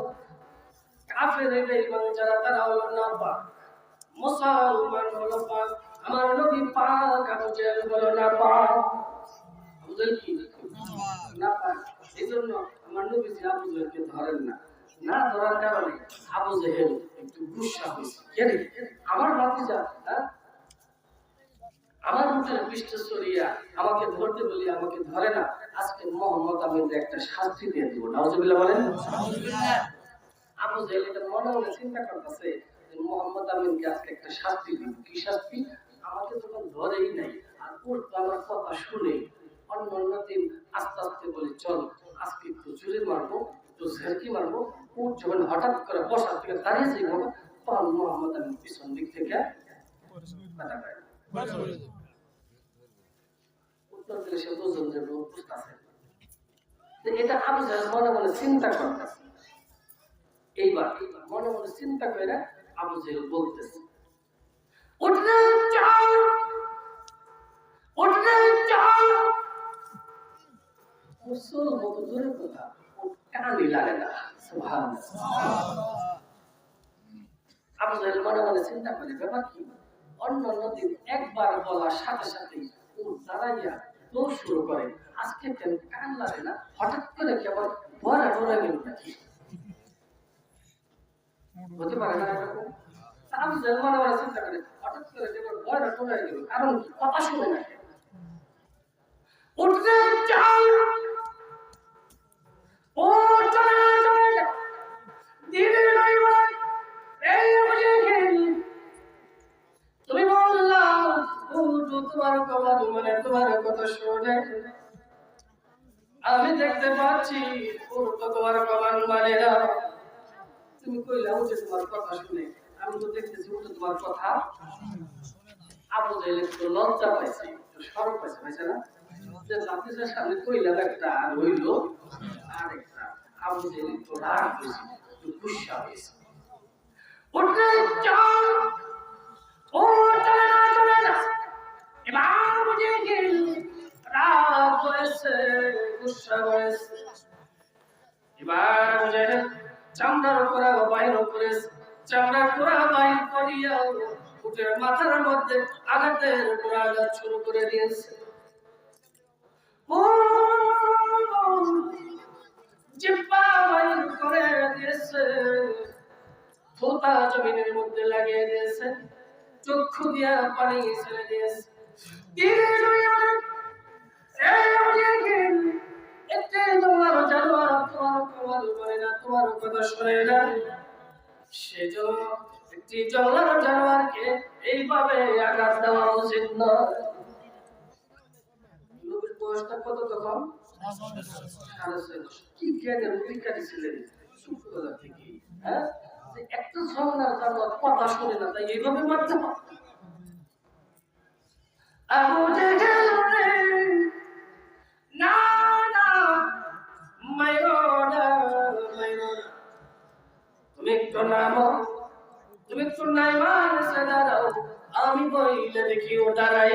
কাফের বেঈমান যারা, তারা হলো নাপাক। মুসলমান হলো পাক। আমার নবী পাক, আবু জেহেল হলো নাপাক। আবু জেহেল কি নাপাক? এজন্য আমার নবী আবু জেহেলকে ধরেন না। না ধরার কারণে আবু জেহেল একটু গুসা হয়েছে। কেন? আমার ভাতিজা আমার উটের পৃষ্ঠ সরিয়া আমাকে ধরতে বলি, আমাকে ধরে না। আজকে মোহাম্মদ আমিনকে একটা শাস্তি দিয়ে দিব। নাউজুবিল্লাহ বলেন। আবু জেহেল এটা মনে মনে চিন্তা করতেছে যে মোহাম্মদ আমিনকে আজকে একটা শাস্তি দিব। কি শাস্তি? আমাকে যখন ধরেই নাই আর উট আমার কথা শুনে অন্য দিন আস্তে আস্তে বলি, চল আজকে একটু জুড়ে মারবো, একটু ঝেড়কি মারবো। উট যখন হঠাৎ করে বসার থেকে দাঁড়িয়ে যাইব, তখন মোহাম্মদ আমিন পিছন দিক থেকে কাটা পায়। উত্তর দিলে সে বুঝুন যে লোক বুঝতেছে। এটা আবু জেহেল মনে মনে চিন্তা করতেছে। এইবার মনে মনে চিন্তা করে আবু জেহেল বলতেছে, উঠলে চাও, উঠলে চাও। মুসল মতো দূরের কথা, কানই লাগে না। সুবহানাল্লাহ। আবু জেহেল মনে মনে চিন্তা করে, ব্যাপার কি? অন্য দিন একবার বলার সাথে সাথে দাঁড়াইয়া দৌড় শুরু করে, আজকে কেন কান লাগে না? হঠাৎ করে কেবল ভরা ডরে গেল নাকি? হতে পারে না এরকম? আবু জেহেল মনে মনে চিন্তা করে, হঠাৎ করে কেবল ভরা ডরে গেল, কারণ কি? কথা শুনে না। উঠতে চাই, ও চলে না, চলে না, দিনের রবিবার, এই বুঝে গেল। তুমি বললা তোমার কথা মানে তোমার কথা শুনে আমি দেখতে পাচ্ছি তোমার কথা মানে না। তুমি কইলা যে তোমার কথা শুনে, আমি তো দেখতেছি তোমার কথা। আবু জেহেল একটু লজ্জা পাইছে, একটু শরম পাইছে, পাইছে না? যে জাতির সামনে কইলাম একটা আর হইল আর একটা। আবু জেহেল একটু রাগ হয়েছে, একটু গুসা হয়েছে। উঠলে চল, ও চলে না, চলে না। এবার বুঝে গেল রাগ হয়েছে, গুসা হয়েছে। এবার বুঝে চামড়ার উপরে বাইর করেছে, চামড়া পুরা বাইর করিয়া উটের মাথার মধ্যে আঘাতের উপর আঘাত শুরু করে দিয়েছে। জিহ্বা বাইর করে দিয়েছে, থুতা জমিনের মধ্যে লাগিয়ে দিয়েছে, চক্ষু দিয়া পানি ছেড়ে দিয়েছে। একটি তোমার জানোয়ার তোমার করে না, তোমার কথা শোনে না, সেজন্য একটি জঙ্গলার জানোয়ারকে এইভাবে আঘাত দেওয়া উচিত নয়। নবীর বয়সটা কত তখন? 6.5 কি জ্ঞানের অধিকারী ছিলেন ছোটবেলা থেকে, হ্যাঁ? একটা জঙ্গলার জানোয়ার কথা শোনে না, তাই এইভাবে মারতে হবে। আবু জেহেল না না মাইরো না, তুমি একটু নামো, তুমি একটু নাইমান এসে দাঁড়াও, আমি বইলে দেখি ও দাঁড়াই।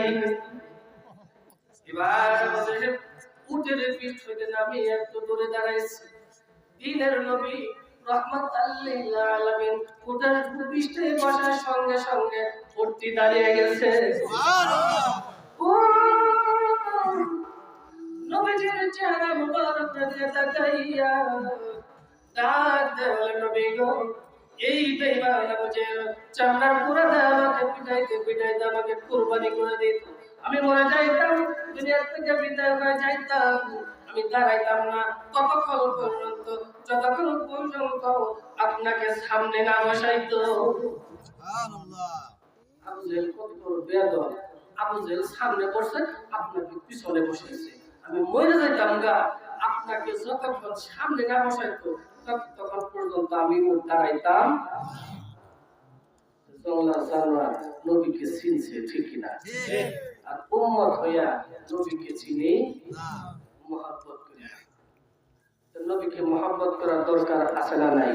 এবার উটের পিঠ হইতে নামি একটু দূরে দাঁড়াইছে দিনের নবী রাহমাতাল লিল আলামিন। উটের পিঠে বসার সঙ্গে সঙ্গে উটটি দাঁড়িয়ে গেছে। নবীজির চেহারা মুবারক দিকে তাকাইয়া ডাক দেওয়া, নবী গো, এই বেঈমান আবু জেহেল চামড়ার পুরা আমাকে পিটাইতে আমাকে কুরবানি করে দিত, আমি মরে যাইতাম, দুনিয়া থেকে বিদায় হয়ে যাইতাম, আমি দাঁড়াইতাম না ততক্ষণ পর্যন্ত যতক্ষণ পর্যন্ত আপনাকে সামনে না বসাইতো। আবু জেহেল কত বড় বেয়াদব! আবু জেহেল সামনে বসে আপনাকে পিছনে বসাইছে, আমি মরে যাইতাম গা, আপনাকে যতক্ষণ সামনে না বসাইতো ততক্ষণ পর্যন্ত আমি দাঁড়াইতাম। জঙ্গলার জানোয়ার নবীকে চিনছে ঠিক কিনা? আর উম্মত হইয়া নবীকে চিনি মহব্বত করি। নবীকে মহব্বত করার দরকার আছে না নাই?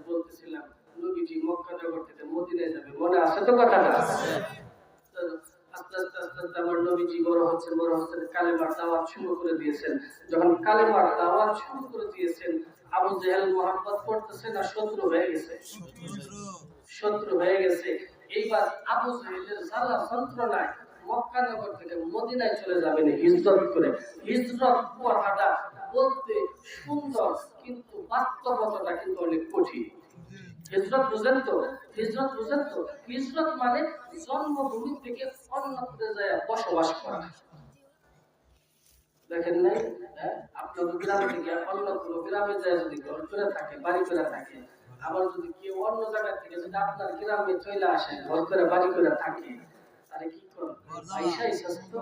বলতেছিলাম নবীজি মক্কা নগর থেকে মদিনায় যাবে, মনে আছে তো কথাটা? আস্তে আস্তে আস্তে আস্তে আমার নবীজি বড় হচ্ছেন কালেমার দাওয়াত শুরু করে দিয়েছেন। যখন কালেমার দাওয়াত শুরু করে দিয়েছেন, আবু জেহেল মহব্বত করতেছে না শত্রু হয়ে গেছে? শত্রু হয়ে গেছে। এইবার আবু জেহেলের জ্বালা যন্ত্রণায় মক্কা নগর থেকে মদিনায় চলে যাবেন হিজরত করে। হিজরত কথাটা বলতে সুন্দর, কিন্তু বাস্তবতাটা কিন্তু অনেক কঠিন। হিজরত বুঝেন তো? হিজরত বুঝেন তো? হিজরত মানে জন্মভূমি থেকে অন্যত্র যায় বসবাস করা। দেখেন নাই, আপনার গ্রাম থেকে অন্য কোনো গ্রামে যায় যদি ঘর করে থাকে, বাড়ি করে থাকে, আবার যদি কেউ অন্য জায়গা থেকে যদি আপনার গ্রামে চলে আসে, ঘর করে বাড়ি করে থাকে, তাহলে কি করবে? পয়সাই সস্তো,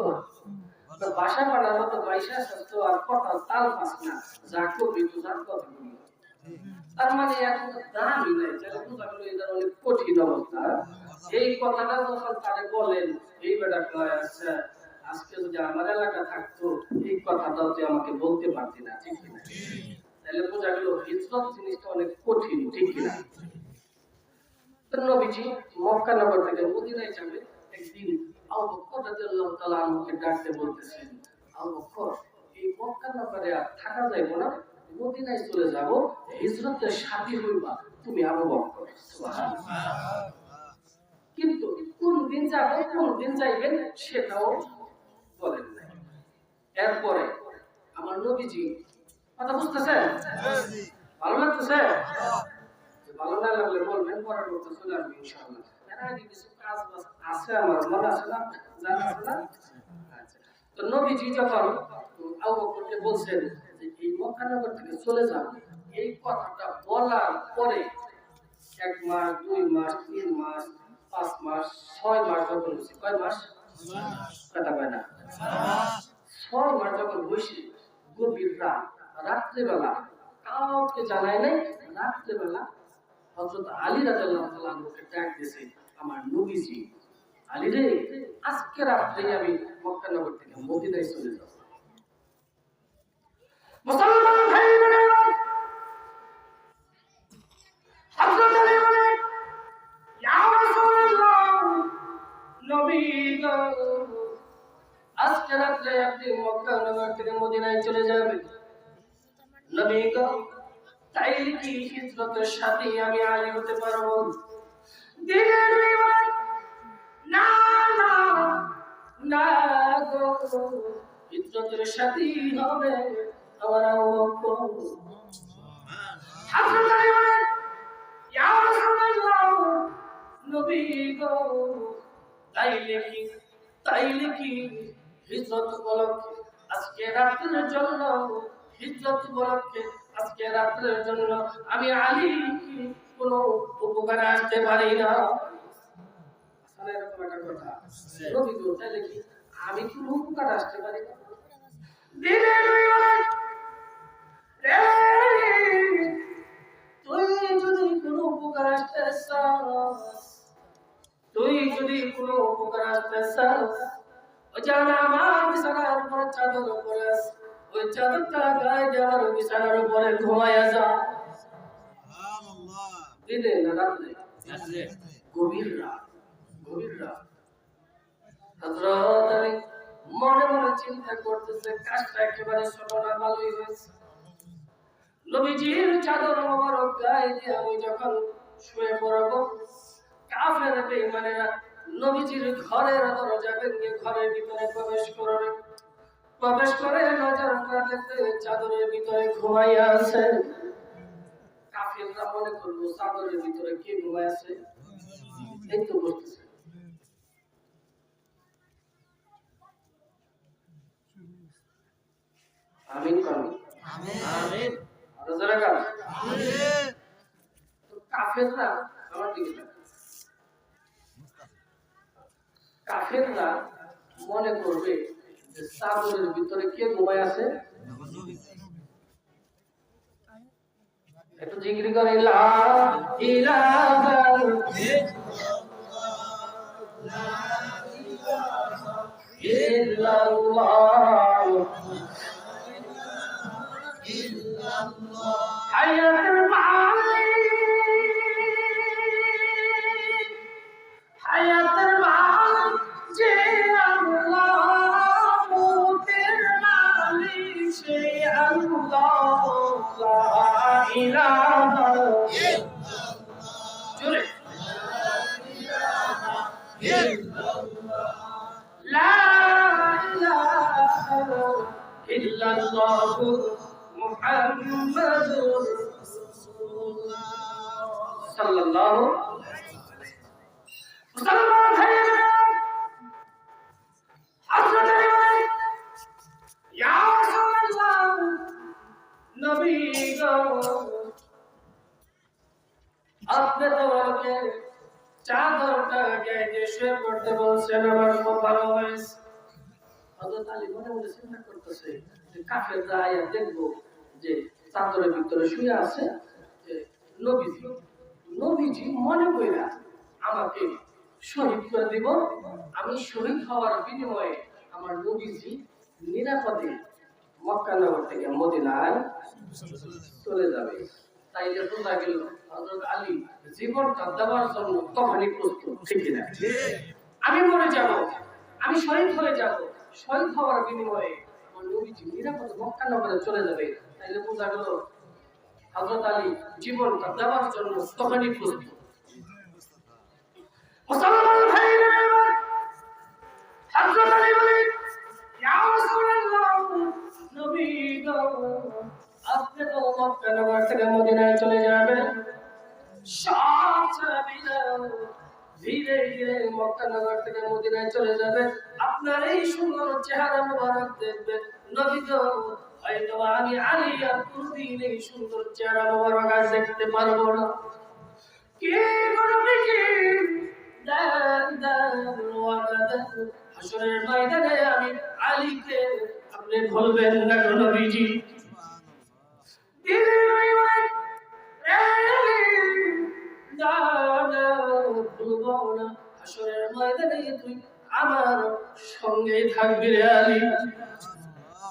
বাসা বানার মতো পয়সা সস্তো, আর কথা তাল পাস না, যা করবি তো যার কথা বলবি। তার মানে এখন দামই নাই, যারা বোঝা গেল এটা অনেক কঠিন অবস্থা। এই কথাটা যখন তারে বলেন, এই বেটা কয়, আচ্ছা আজকে যদি আমার এলাকা থাকতো এই কথাটা তুই আমাকে বলতে পারতি না, ঠিক কিনা? তাহলে বোঝা গেল হিজরত জিনিসটা অনেক কঠিন, ঠিক কিনা? তো নবীজি মক্কা নগর থেকে মদিনায় যাবে। একদিন আবু বকর রাদিয়াল্লাহু তাআলা আনহুকে ডাকতে বলতেছেন, আবু বকর, এই মক্কা নগরে আর থাকা যাইবো না, মদিনায় চলে যাব, হিজরতের সাথী হইবা তুমি আবু বকর। সুবহানাল্লাহ। কিন্তু কোন দিন যাবেন, কোন দিন যাইবেন সেটাও বলেন নাই। এরপরে আমার নবীজি, কথা বুঝতেছেন? ভালো লাগতেছে? ভালো না লাগলে বলবেন, পরের মতো চলে আসবে ইনশাআল্লাহ। এর আগে কিছু কাজ আছে আমার, মনে আছে না? জানা আছে না? আচ্ছা। তো নবীজি যখন আবু বকরকে বলছেন যে এই মক্কা নগর থেকে চলে যান, এই কথাটা বলার পরে 1 মাস, 2 মাস, 3 মাস, 5 মাস, 6 মাস যখন হয়েছে, কয় মাস? কথা কয় না? 6 মাস যখন হয়েছে, গভীর রাত্রেবেলা কাউকে জানায় নাই, রাত্রেবেলা হযরত আলী রাদিয়াল্লাহু তাআলা আনহুকে ডাক দিয়েছে, আমার নবীজি, আলী রে, আজকে রাত্রে আমি মক্কা নগর থেকে মদিনায় চলে যাব। মুসলমান ভাই বোনেরা, হযরত আলী বলেন, ইয়া রাসূলুল্লাহ, নবী গো, আজকে রাত্রে আপনি মক্কা নগর থেকে মদিনায় চলে যাবেন। নবী গো, তাইলে কি হিজরতের সাথে আমি আলী হতে পারবো? দিনের বিমান না না না গো, হিজরতের সাথে হবে আমার আবু বকর। হযরত আলী বলেন, ইয়া রাসূলুল্লাহ, নবী গো, তাইলে কি হিজরত উপলক্ষে আজকে রাত্রের জন্য, হিজরত উপলক্ষে আজকে রাত্রের জন্য আমি আলী কোনো উপকারে আসতে পারি না? আসলে এরকম একটা কথা, নবী গো, তাইলে কি আমি কোনো উপকারে আসতে পারি না? দিনের বিমান রে, তুই যদি কোনো উপকার আসতে চাস, তুই যদি কোনো উপকার আসতে চাস, ওই জানা আমার বিছানার উপর চাদর উপরে আছে, ওই চাদরটা গায়ে দেওয়ার বিছানার উপরে ঘুমায়া যা। দিনে না রাত্রে? গভীর রাত, গভীর রাত। হযরত আলী মনে মনে চিন্তা করতেছে, কাজটা একেবারে ছোট না, ভালোই হয়েছে। নবীজির চাদর মোবারক গায়ে দিয়ে আমি যখন শুয়ে পড়ব, কাফের বেঈমানেরা নবীজির ঘরের দরজা ভেঙে ঘরের ভিতরে প্রবেশ করে নজর রাখতে চাদরের ভিতরে ঘুমাইয়া আছে। কাফেররা মনে করলো চাদরের ভিতরে কে ঘুমায় আছে, এই তো বলতেছে। আমিন করুন, আমিন। আর যারা কাজ কাফেররা আমার দিকে কাফেররা মনে করবে যে চাদরের ভিতরে কে ঘুমায় আছে। একটু জিকির করে, লা ইলাহা ইল্লাল্লাহ, হায়াতুল মালিক, হায়াতুল মালিক যে আল্লাহ, মুতের মালিক সে আল্লাহ, লা ইলাহা জোরে, লা ইলাহা ইল্লাল্লাহ মুহাম্মাদুর রাসূলুল্লাহ সাল্লাল্লাহু মুসলমান ভাইরা, হযরত আলী বলেন, ইয়া রাসূলুল্লাহ, নবী গো, আপনি তো আমাকে চাদরটা গায়ে দিয়ে শুয়ে পড়তে বলছেন, আমার খুব ভালো হয়েছে। হযরত আলী মনে মনে চিন্তা করতেছে যে কাফেররা আয়া দেখবো যে চাদরের ভিতরে শুয়ে আছে যে নবীজি মনে কইরা আমাকে শহীদ করে দিব, আমি শহীদ হওয়ার বিনিময়ে আমার নবীজি নিরাপদে মক্কা নগর থেকে মদিনায় চলে যাবে। তাইলে বোঝা গেল হযরত আলী জীবনটা দেওয়ার জন্য তখনই প্রস্তুত, ঠিক না? আমি মরে যাব, আমি শহীদ হয়ে যাব, শহীদ হওয়ার বিনিময়ে আমার নবীজি নিরাপদে মক্কা নগরে চলে যাবে। তাইলে বোঝা গেল হযরত আলী জীবনটা দেওয়ার জন্য তখনই প্রস্তুত। মুসলমান ভাইরা, হযরত আলী বলেন, ইয়া রাসূলুল্লাহ, নবী গো, আপনি তো মক্কা নগর থেকে মদিনায় চলে যাবেন, সব ছেড়ে ধীরে ধীরে মক্কা নগর থেকে মদিনায় চলে যাবেন, আপনার এই সুন্দর চেহারা মোবারক দেখবেন নবী গো, হয়তো আমি আলী আর কোনদিন এই সুন্দর চেহারা মোবারক আর দেখতে পারবো না। কি করবে কি হাসরের ময়দানে আমি আলীকে আপনি বলবেন না নবীজি, হাসরের ময়দানে তুই আমার সঙ্গে থাকবি রে আলী।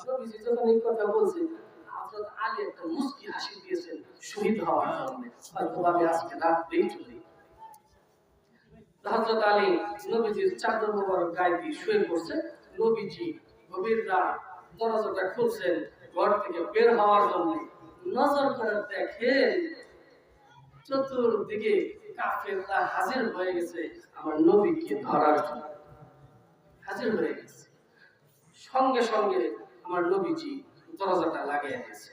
নবীজি যখন এই কথা বলছে, হযরত আলী একটা মুস্কি হাসি দিয়েছেন শহীদ হওয়ার জন্য, হয়তো আমি আজকে রাতেই চলি। হযরত আলী নবীজির চাদর মোবারক গায়ে দিয়ে শুয়ে পড়ছে। নবীজি গভীর রাত দরজাটা খুলছেন ঘর থেকে বের হওয়ার জন্য। নজর করে দেখেন চতুর্দিকে কাফেররা হাজির হয়ে গেছে আমার নবীকে ধরার জন্য হাজির হয়ে গেছে সঙ্গে সঙ্গে আমার নবীজি দরজাটা লাগিয়ে দিয়েছে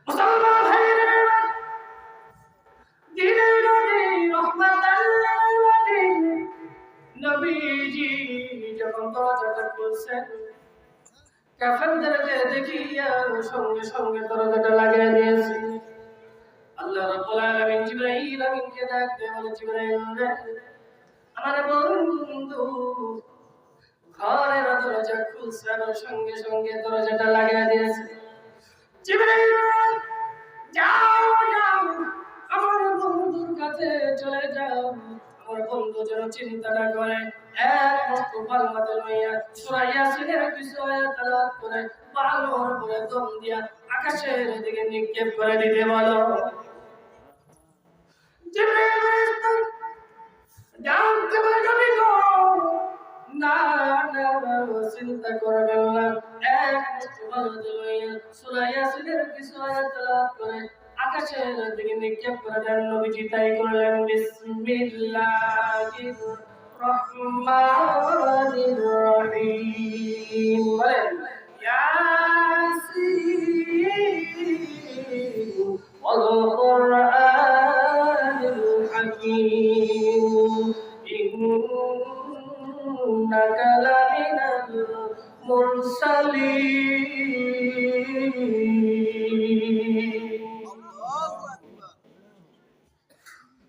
মুসলমান ভাইরা দিনের নবী রহমাতাল লিল আলামিন নবীজি যখন দরজাটা খুলছেন কাফেরদেরকে দেখিয়া সঙ্গে সঙ্গে দরজাটা লাগিয়ে দিয়েছে আল্লাহ রাব্বুল আলামিন জিবরাইল আমিনকে ডাক দিয়ে বলে জিবরাইল রে আমার বন্ধু ঘরের দরজা খুলছে আর সঙ্গে সঙ্গে দরজাটা লাগিয়ে দিয়েছে জিবরাইল যাও যাও আমার বন্ধুর কাছে চলে যাও আমার বন্ধু যেন চিন্তা না করে এক মস্ত পালমাতে লইয়া সূরা ইয়াসিনের কিছু আয়াত তেলাওয়াত করে পালমার উপরে দম দিয়া আকাশের দিকে নিক্ষেপ করে দিতে বলো জিবরাইল জানতে পারবে না চিন্তা করবেন না এক মস্ত পালমাতে লইয়া সূরা ইয়াসিনের কিছু আয়াত তেলাওয়াত করে আকাশের দিকে নিক্ষেপ করে দেন নবীজি তাই করলেন বিসমিল্লাহির রহমানির রহিম বলেন ইয়াসিন ওয়াল কুরআনিল হাকীম ইন্নাকা লামিনাল মুরসালিন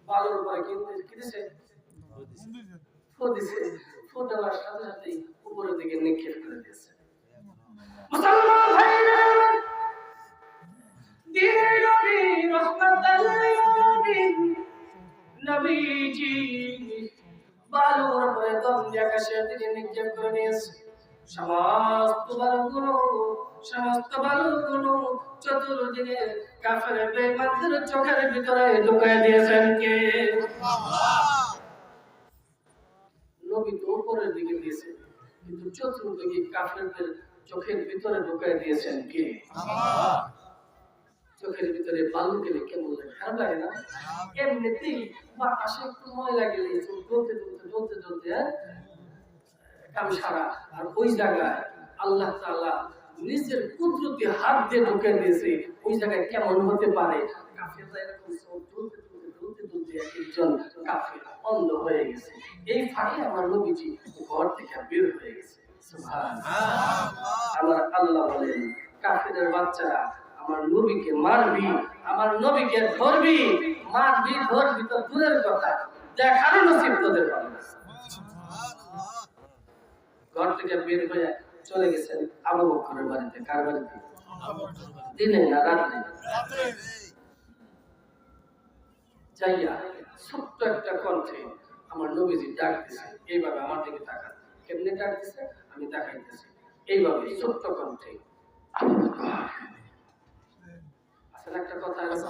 বালুর উপরে কি দিছে ফু দিছে ফু দেওয়ার সাথে সাথেই উপরের দিকে নিক্ষেপ করে দিয়েছে মুসলমান ভাইরা দিনের নবী রহমাতাল লিল আলামিন নবীজি বালুর উপরে দম দিয়ে আকাশের দিকে নিক্ষেপ করে দিয়েছে সমস্ত বালুগুলো চতুর্দিকে কাফের বেঈমানদের চোখের ভিতরে ঢুকিয়ে দিয়েছেন কে নবী তো উপরের দিকে দিয়েছে কিন্তু চতুর্দিকে কাফেরদের চোখের ভিতরে ঢুকিয়ে দিয়েছেন কে চোখের ভিতরে বালু গেলে কেমন লাগে খারাপ লাগে না এমনিতেই বাতাসে একটু ময়লা গেলে চোখ জ্বলতে কাম সারা আর ওই জায়গায় আল্লাহ তাআলা নিজের কুদরতি হাত দিয়ে ঢুকে দিয়েছে ওই জায়গায় কেমন হতে পারে কাফেররা এরকম জ্বলতে একজন কাফের অন্ধ হয়ে গেছে এই ফাঁকে আমার নবীজি ঘর থেকে বের হয়ে গেছে সুবহানাল্লাহ আমার আল্লাহ বলেন কাফেরের বাচ্চারা আমার নবীকে মারবি আমার নবীকে ধরবি মারবি ধরবি তো দূরের কথা দেখারও নসিব তোদের হবে না ঘর থেকে বের হয়ে চলে গেছেন আবু বকরের বাড়িতে কার বাড়িতে দিনে না রাতে যাইয়া ছোট্ট একটা কণ্ঠে আমার নবীজি ডাক দিছে এইভাবে আমার দিকে তাকান কেমনে ডাক দিছে আমি দেখাইতেছি এইভাবে ছোট্ট কণ্ঠে আবু বকর আসলে একটা কথা আছে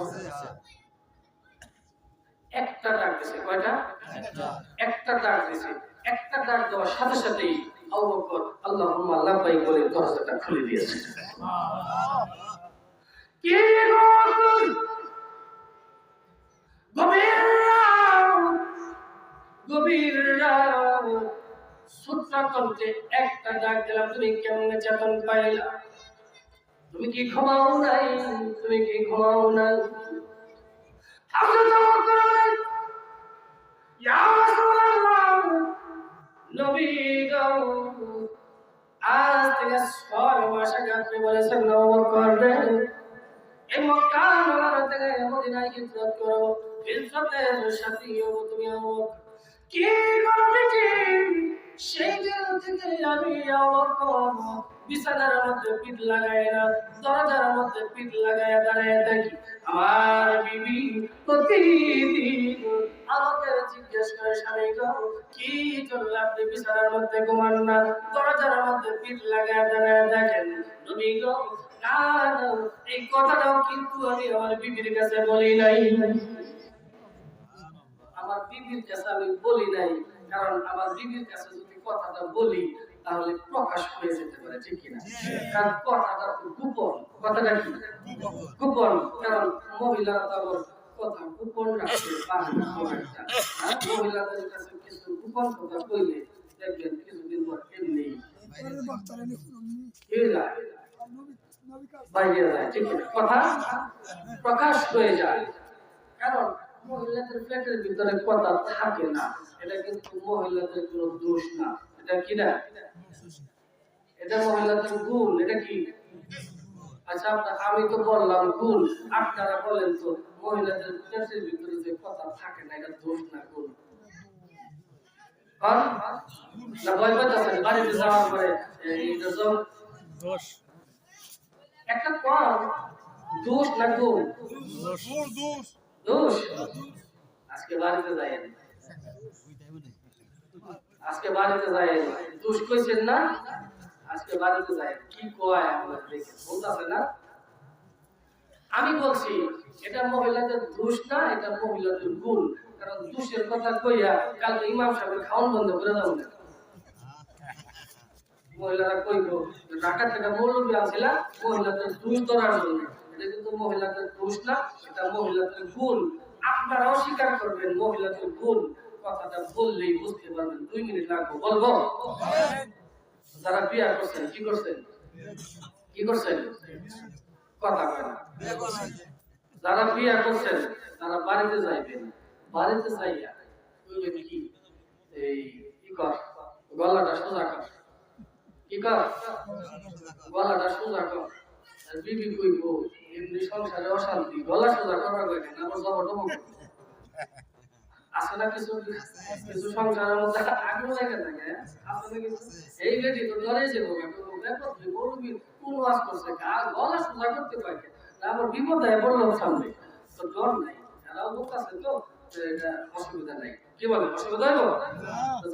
একটা ডাক দিছে কয়টা একটা ডাক দিছে একটা ডাক দেওয়ার সাথে সাথেই আবু বকর আল্লাহুম্মা লাব্বাইক বলে দরজাটা খুলে দিয়েছে কি গভীর রাত সূত্র করতে একটা ডাক দিলাম তুমি কেমনে চেতন পাইলা তুমি কি ঘুমাও নাই হযরত আবু বকর ইয়া রাসূলুল্লাহ নবী গো আজ থেকে 6 মাস আগে আপনি বলেছেন আবু বকর রে এই মক্কা নগর থেকে মদিনায় হিজরত করো হিজরতের সাথী হবো তুমি আবু বকর কি করবে সেই দিন থেকে আমি আবু বকর বিছানার মধ্যে পিঠ লাগায় না দরজার মধ্যে পিঠ লাগায় দাঁড়িয়ে থাকি আমার বিবি প্রতিদিন আমাকে জিজ্ঞেস করে স্বামী গো কি জন্য আপনি বিছানার মধ্যে ঘুমান না দরজার মধ্যে পিঠ লাগায় দাঁড়িয়ে থাকেন নবী গো না এই কথাটাও কিন্তু আমি আমার বিবির কাছে বলি নাই কারণ আমার বিবির কাছে যদি কথাটা বলি তাহলে প্রকাশ হয়ে যেতে পারে, ঠিক কিনা? কারণ কথাটা তো গোপন, কথাটা কি গোপন, কারণ মহিলারা তো আবার কথা গোপন রাখতে পারে না খুব একটা। আর মহিলাদের কাছে কিছু গোপন কথা কইলে দেখবেন কিছুদিন পর এমনি বাইরে যায়, ঠিক কিনা? কথা প্রকাশ হয়ে যায়, কারণ মহিলাদের পেটের ভিতরে কথা থাকে না, এটা কিন্তু মহিলাদের কোনো দোষ না, এটা কি না, এটা মহিলাদের গুণ, এটা কি? আচ্ছা আমি তো বললাম গুণ, আপনারা বলেন তো মহিলাদের পেটের ভিতরে যে কথা থাকে না এটা দোষ না গুণ? না ভয় পাচ্ছেন বাড়িতে যাওয়ার পরে এটা সব দোষ, একটা কম দোষ না গুণ? দোষ, দোষ। আজকে বাড়িতে যাই, আজকে বাড়িতে যাই, দোষ কইছেন না, আজকে বাড়িতে যাই কি কয় আমরা দেখি বলতাছে না। আমি বলছি এটা মহিলাদের দোষ না, এটা মহিলাদের গুণ, কারণ দোষের কথা কইয়া কালকে ইমাম সাহেবের খাওয়ান বন্ধ করে দাও না। মহিলারা কইব ঢাকা থেকে মৌলবী আনছিলা মহিলাদের দোষ ধরার জন্য, এটা কিন্তু মহিলাদের দোষ না, এটা মহিলাদের গুণ। আপনারাও স্বীকার করবেন মহিলাদের গুণ, কথাটা বললেই বুঝতে পারবেন। 2 মিনিট লাগবে, বলবো? যারা বিয়ে করছেন কি করছেন, কি করছেন, কথা কয় না। যারা বিয়ে করছেন তারা বাড়িতে যাইবেন, বাড়িতে যাইয়া কইবেন কি, এই কি কর, গলাটা সোজা কর, কি কর, গলাটা সোজা কর। আর বিবি কইব এমনি সংসারে অশান্তি, গলা সোজা করার লাগে না, আবার জবটবক আসলে কিছু কিছু সংসারের মধ্যে আগ্রহ লাগে থাকে, আসলে কিছু এই বেটি তো ধরে যাবো ব্যাপার বলবি কোন ওয়াজ করছে কার গলা সোজা করতে পারে না, আবার বিপদ হয় বললাম সামনে তো ডর নাই, এরাও লোক আছে তো এটা অসুবিধা নাই। কি বলে অসুবিধা হইব?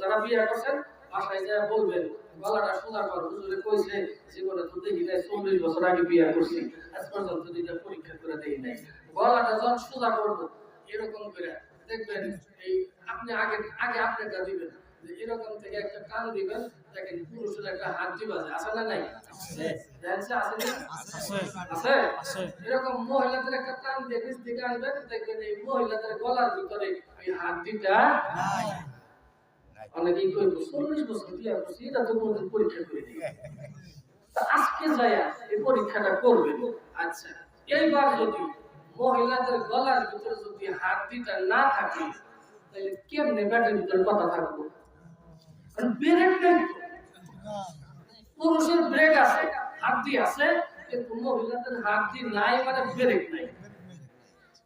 যারা বিয়ে করছেন বাসায় যায় বলবেন গলাটা সোজা কর, হুজুরে কইছে জীবনে তো দেখি নাই 40 বছর আগে বিয়ে করছি আজ পর্যন্ত এটা পরীক্ষা করে দেই নাই, গলাটা যখন সোজা করবো এরকম করে দেখবেন এই আপনি আগে আগে আপনারটা দিবেন, যে এরকম থেকে একটা কান দিবেন, দেখেন পুরুষের একটা হাত দিবা আছে না নাই? আছে, আছে, আছে। এরকম মহিলাদের একটা কান দিয়ে নিচ থেকে আনবেন, দেখবেন এই মহিলাদের গলার ভিতরে ওই হাত দিটা নাই। অনেকেই কইব 40 বছর বিয়ে করছি এটা তো কোনদিন পরীক্ষা করে দিই, তা আজকে যায়া এই পরীক্ষাটা করবেন। আচ্ছা এইবার যদি মহিলাদের গলার ভিতরে যদি হাত দিটা না থাকে তাহলে কেমনে ব্যাটের ভিতরে কথা থাকবো? কারণ ব্রেক নেই, পুরুষের ব্রেক আছে, হাত দি আছে, কিন্তু মহিলাদের হাত দি নাই, মানে ব্রেক নাই।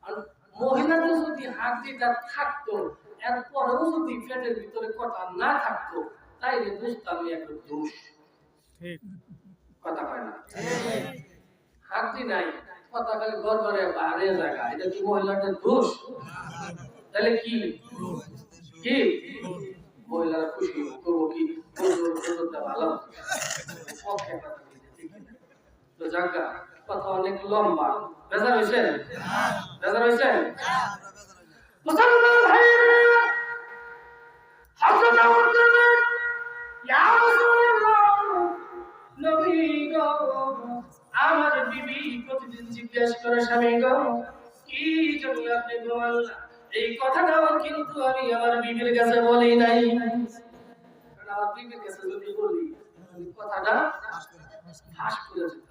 আর মহিলাদের যদি হাত দিটা থাকতো এরপরেও যদি পেটের ভিতরে কথা না থাকতো তাইলে বুঝতাম একটা দোষ, কথা হয় না। হাত দি নাই, কথা খালি ঘর ঘরে বাইরে জায়গা, এটা কি মহিলাদের দোষ? তাহলে কি কি মহিলারা খুশি করবো কি ভালো তো জায়গা কথা অনেক লম্বা, বেজার হয়েছে, বেজার হয়েছে। মুসলমান ভাইরা হযরত ওমর বলেন ইয়া রাসূলুল্লাহ, নবী গো আমার বিবি প্রতিদিন জিজ্ঞেস করে স্বামী গো কি জন্য আপনি ঘুমান না, এই কথাটাও কিন্তু আমি আমার বিবির কাছে বলি নাই, কারণ আমার বিবির কাছে যদি বলি কথাটা ফাঁস করে যেত,